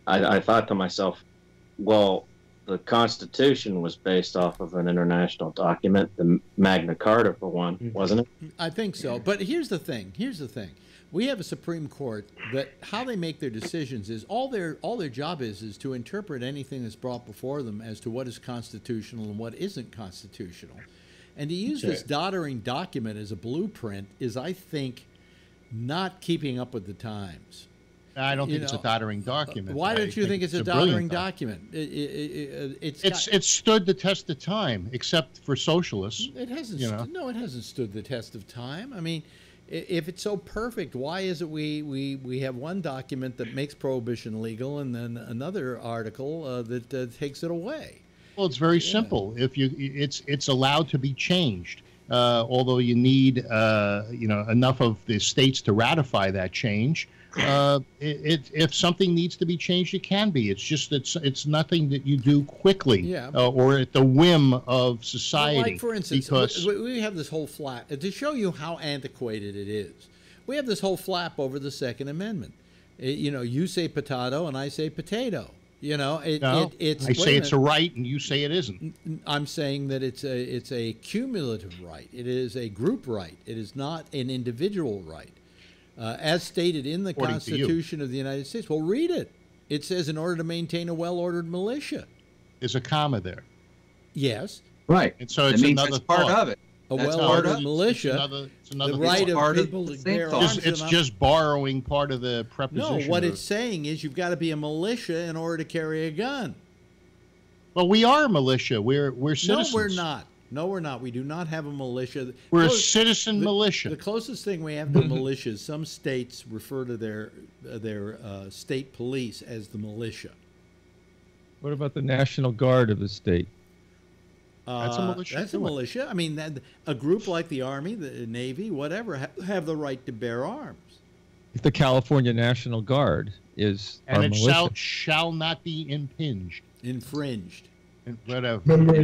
I thought to myself, well, the Constitution was based off of an international document, the Magna Carta for one, wasn't it? I think so, but here's the thing. We have a Supreme Court that how they make their decisions is all their job is to interpret anything that's brought before them as to what is constitutional and what isn't constitutional. And to use this doddering document as a blueprint is, I think, not keeping up with the times. I don't think it's a doddering document. Why don't you think it's a doddering document? It's stood the test of time, except for socialists. It hasn't. No, it hasn't stood the test of time. I mean, if it's so perfect, why is it we have one document that makes prohibition legal and then another article that takes it away? Well, it's very simple. It's allowed to be changed. Although you need enough of the states to ratify that change. If something needs to be changed, it can be. It's just it's nothing that you do quickly or at the whim of society. Well, like for instance, we have this whole flap to show you how antiquated it is. We have this whole flap over the Second Amendment. You say potato and I say potato. I say it's a right and you say it isn't. I'm saying that it's a cumulative right. It is a group right. It is not an individual right. As stated in the Constitution of the United States. Well, read it. It says in order to maintain a well-ordered militia. There's a comma there. Yes. Right. And so it's another part of it. A well-ordered militia, the right of people to bear arms. It's just borrowing part of the preposition. No, what it's saying is you've got to be a militia in order to carry a gun. Well, we are a militia. We're citizens. No, we're not. No, we're not. We do not have a militia. We're a citizen militia. The closest thing we have to militia is some states refer to their state police as the militia. What about the National Guard of the state? That's a militia. That's a militia. I mean, a group like the Army, the Navy, whatever, have the right to bear arms. If the California National Guard is and it militia. shall not be infringed. Whatever. Remember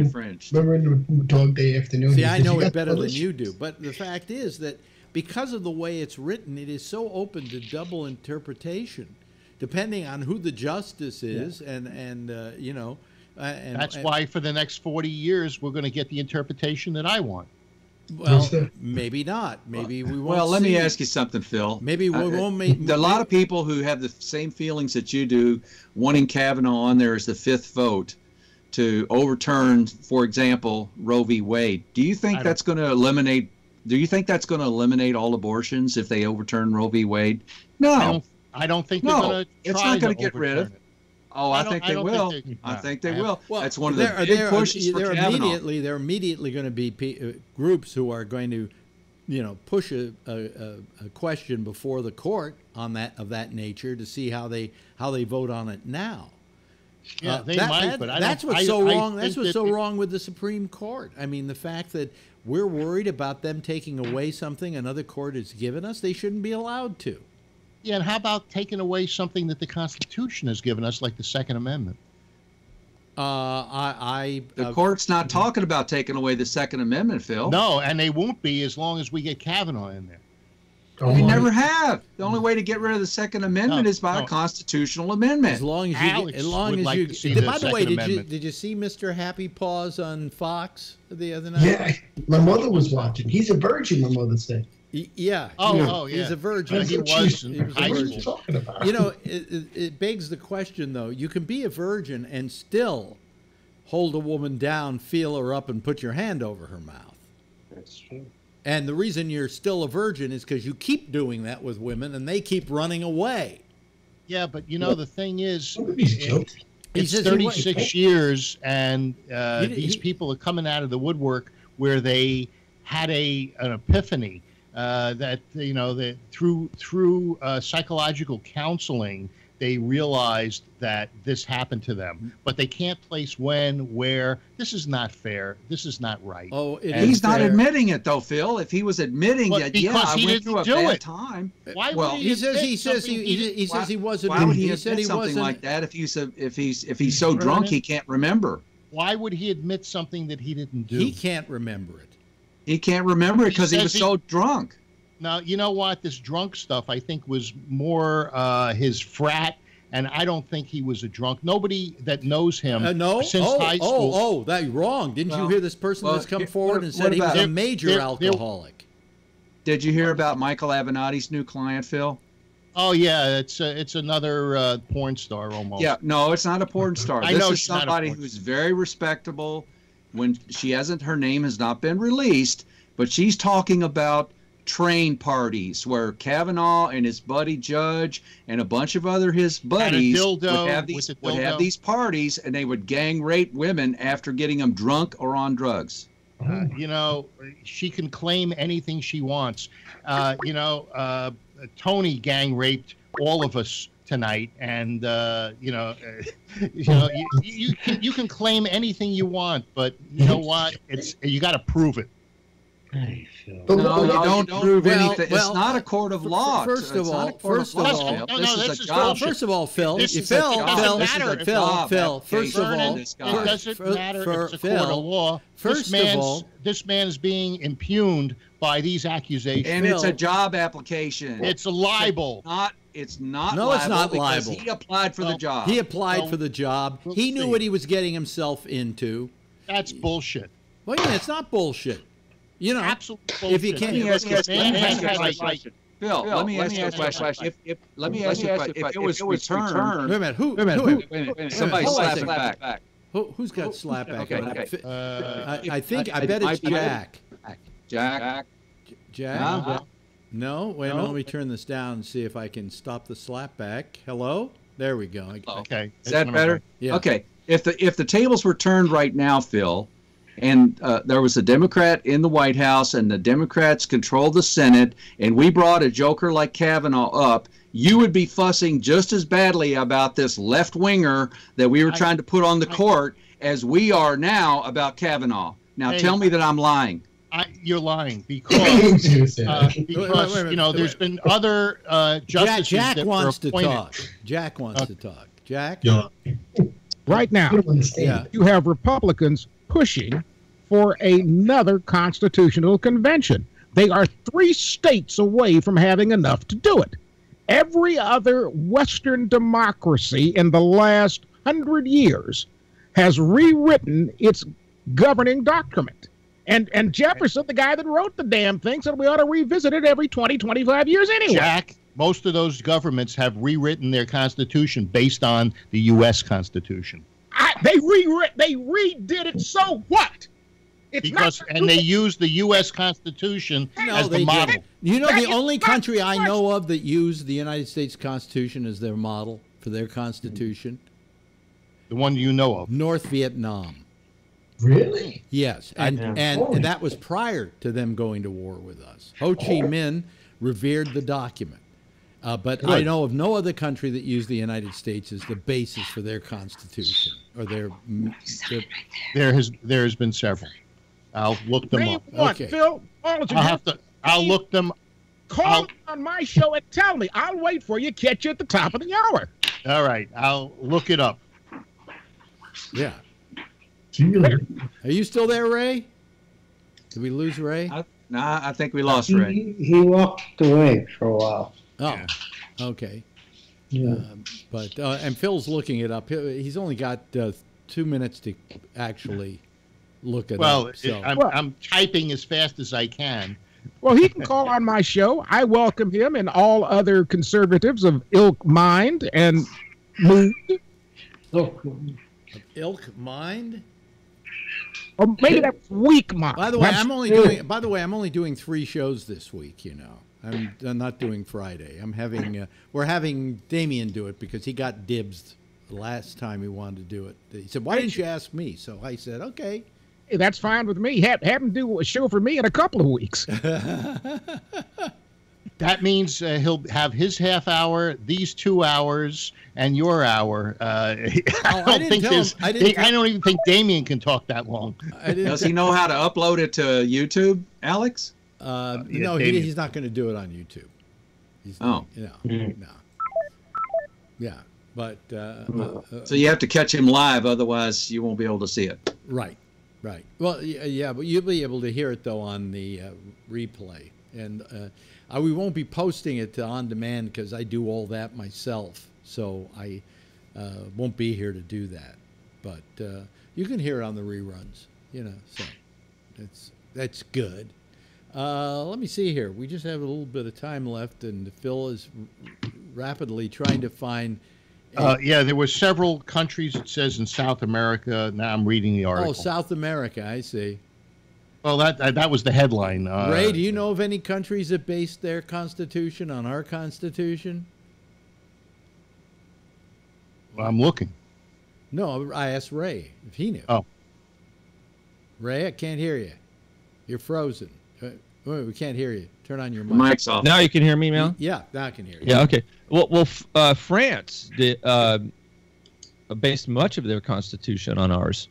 in the Dog Day Afternoon? See, I know it better than you do, but the fact is that because of the way it's written, it is so open to double interpretation, depending on who the justice is, and that's why for the next 40 years we're going to get the interpretation that I want. Well, maybe not. Maybe we won't. Well, let me ask you something, Phil. Maybe we won't make. A lot of people who have the same feelings that you do, wanting Kavanaugh on there as the fifth vote to overturn, for example, Roe v. Wade. Do you think that's going to eliminate? Do you think that's going to eliminate all abortions if they overturn Roe v. Wade? No. I don't think they're going to try. It's not going to get rid of it. Oh, I think they will. I think they will. Well, that's one of the big pushes for Kavanaugh. There are immediately going to be groups who are going to, push a question before the court on that nature to see how they vote on it now. Yeah, they might, but that's what's so wrong. That's what's so wrong with the Supreme Court. I mean, the fact that we're worried about them taking away something another court has given us, they shouldn't be allowed to. Yeah, and how about taking away something that the Constitution has given us, like the Second Amendment? The court's not talking about taking away the Second Amendment, Phil. No, and they won't be as long as we get Kavanaugh in there. We never have. The only way to get rid of the Second Amendment is by a constitutional amendment. As long as you, by the way, did you see Mr. Happy Paws on Fox the other night? Yeah, my mother was watching. He's a virgin, my mother said. Yeah. Yeah. He's a virgin. He was in high school. Talking about? It begs the question, though. You can be a virgin and still hold a woman down, feel her up, and put your hand over her mouth. That's true. And the reason you're still a virgin is because you keep doing that with women, and they keep running away. Yeah, but the thing is, It's 36 years, and these people are coming out of the woodwork where they had an epiphany that through psychological counseling they realized that this happened to them, but they can't place when, where. This is not fair. This is not right. Oh, he's not admitting it though, Phil. If he was admitting that, I went through a bad time. Why would he says he wasn't. Why would he admit something like that if he's so drunk he can't remember? Why would he admit something that he didn't do? He can't remember it. He can't remember it because he was so drunk. Now, you know what? This drunk stuff, I think, was more his frat, and I don't think he was a drunk. Nobody that knows him since high school. That's wrong. Didn't you hear this person that's come forward and said he was a major alcoholic? Did you hear about Michael Avenatti's new client, Phil? Oh, yeah. It's another porn star almost. Yeah, no, it's not a porn star. This is somebody who's very respectable. When her name has not been released, but she's talking about train parties where Kavanaugh and his buddy Judge and a bunch of his buddies would have these parties, and they would gang rape women after getting them drunk or on drugs. She can claim anything she wants. Tony gang raped all of us tonight, and you can claim anything you want, but you know what? You got to prove it. No, you don't prove anything. It's not a court of law. First of all, Phil. First of all, Phil. First of all, it doesn't matter if it's a court of law. This man is being impugned by these accusations, and it's a job application. It's a libel. It's not. No, it's not because libel. He applied for the job. He applied for the job. He knew what he was getting himself into. That's bullshit. Well, yeah, it's not bullshit. Absolute bullshit. If you can't, Phil, let me ask you a question. If it was returned, wait a minute. Who? Somebody slap it back. Who's got slap back? Okay. I bet it's Jack. Jack? No, wait a minute. Let me turn this down and see if I can stop the slap back. Hello? There we go. Okay. Is that better? Yeah. Okay. If the tables were turned right now, Phil, and there was a Democrat in the White House and the Democrats controlled the Senate, and we brought a joker like Kavanaugh up, you would be fussing just as badly about this left-winger that we were trying to put on the court as we are now about Kavanaugh. Now, tell me that I'm lying. You're lying because there's been other justices Jack that wants were to appointed. talk. Jack wants to talk. Jack? Yeah. Right now, you have Republicans pushing for another constitutional convention. They are 3 states away from having enough to do it. Every other Western democracy in the last 100 years has rewritten its governing document. And Jefferson, the guy that wrote the damn thing, said we ought to revisit it every 20, 25 years anyway. Jack, most of those governments have rewritten their constitution based on the U.S. Constitution. They redid it, so what? And they use the U.S. Constitution as the model. Didn't. You know, the only country I know of that used the United States Constitution as their model for their Constitution? The one you know of? North Vietnam. Really? Yes, and that was prior to them going to war with us. Ho Chi Minh revered the document. But Good. I know of no other country that used the United States as the basis for their Constitution or their. There has been several. I'll look them up. What, Okay. Phil? I'll look them. Call on my show and tell me. I'll wait for you. Catch you at the top of the hour. All right, I'll look it up. Yeah. Are you still there, Ray? Did we lose Ray? Nah, I think we lost Ray. He walked away for a while. Oh, okay. Yeah. And Phil's looking it up. He's only got 2 minutes to actually look it up. So. I'm typing as fast as I can. Well, he can call on my show. I welcome him and all other conservatives of ilk mind and mood. Ilk mind? Or maybe that's weak mind. By the way, I'm only doing 3 shows this week, you know. I'm not doing Friday. We're having Damien do it because he got dibs the last time he wanted to do it. He said, "Why didn't you ask me?" So I said, "Okay." Hey, that's fine with me. Have him do a show for me in a couple of weeks. That means he'll have his half hour, these 2 hours, and your hour. I don't even think Damien can talk that long. Does he know how to upload it to YouTube, Alex? No, he's not going to do it on YouTube. No. Yeah, but so you have to catch him live, otherwise you won't be able to see it. Right. Well, yeah, but you'll be able to hear it though on the replay, and we won't be posting it to on demand because I do all that myself, so I won't be here to do that. But you can hear it on the reruns, you know. So that's good. Let me see here. We just have a little bit of time left, and Phil is rapidly trying to find. There were several countries, it says, in South America. Now I'm reading the article. Oh, South America, I see. Well, that was the headline. Ray, do you know of any countries that based their constitution on our constitution? I'm looking. No, I asked Ray if he knew. Oh. Ray, I can't hear you. You're frozen. Wait, we can't hear you. Turn on your mic. Mic's off. Now you can hear me, Mel? Yeah, now I can hear you. Yeah, okay. Well, France based much of their constitution on ours.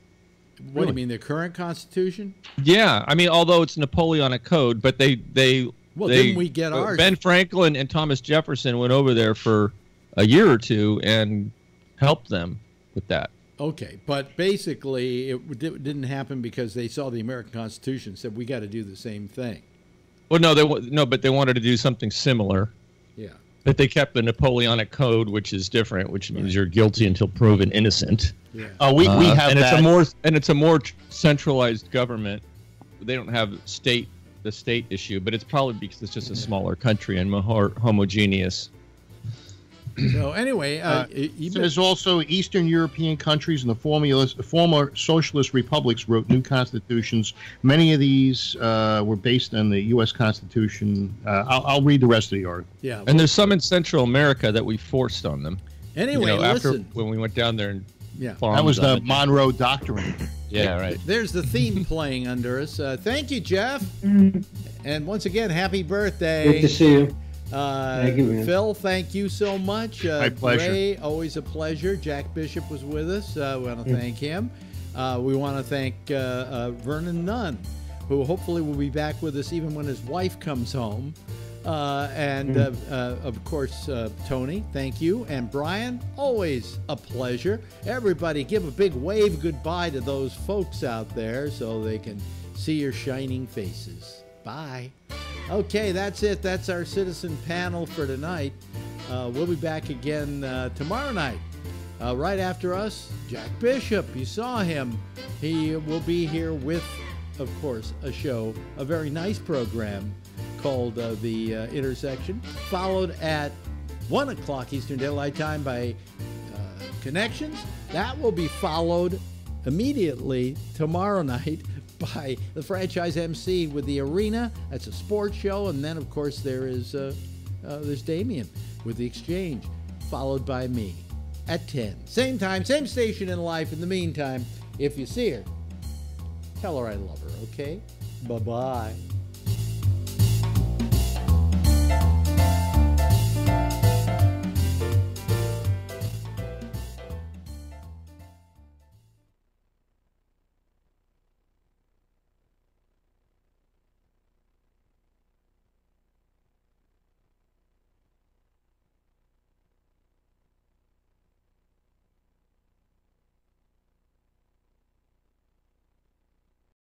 What do you mean, their current constitution? Yeah, I mean, although it's Napoleonic code, but didn't we get ours? Ben Franklin and Thomas Jefferson went over there for a year or two and helped them with that. Okay, but basically it didn't happen because they saw the American Constitution and said we got to do the same thing. Well, but they wanted to do something similar. Yeah. But they kept the Napoleonic Code, which is different, which means you're guilty until proven innocent. Yeah. We have and that. It's a more centralized government. They don't have the state issue, but it's probably because it's just a smaller country and more homogeneous. So anyway, there's also Eastern European countries and the former socialist republics wrote new constitutions. Many of these were based on the U.S. Constitution. I'll read the rest of the article. Yeah, and there's some in Central America that we forced on them. Anyway, after when we went down there and that was the Monroe Doctrine. Yeah, right. There's the theme playing under us. Thank you, Jeff, and once again, happy birthday. Good to see you. Thank you, man. Phil, thank you so much. My pleasure. Ray, always a pleasure. Jack Bishop was with us. We want to thank him. We want to thank Vernon Nunn, who hopefully will be back with us even when his wife comes home. And of course, Tony, thank you. And Brian, always a pleasure. Everybody, give a big wave goodbye to those folks out there so they can see your shining faces. Bye. Okay, that's it. That's our citizen panel for tonight. We'll be back again tomorrow night. Right after us, Jack Bishop. You saw him. He will be here with, of course, a very nice program called The Intersection, followed at 1 o'clock Eastern Daylight Time by Connections. That will be followed immediately tomorrow night by the franchise MC with the Arena. That's a sports show. And then, of course, there's Damien with the Exchange, followed by me at 10. Same time, same station in life. In the meantime, if you see her, tell her I love her, okay? Bye-bye.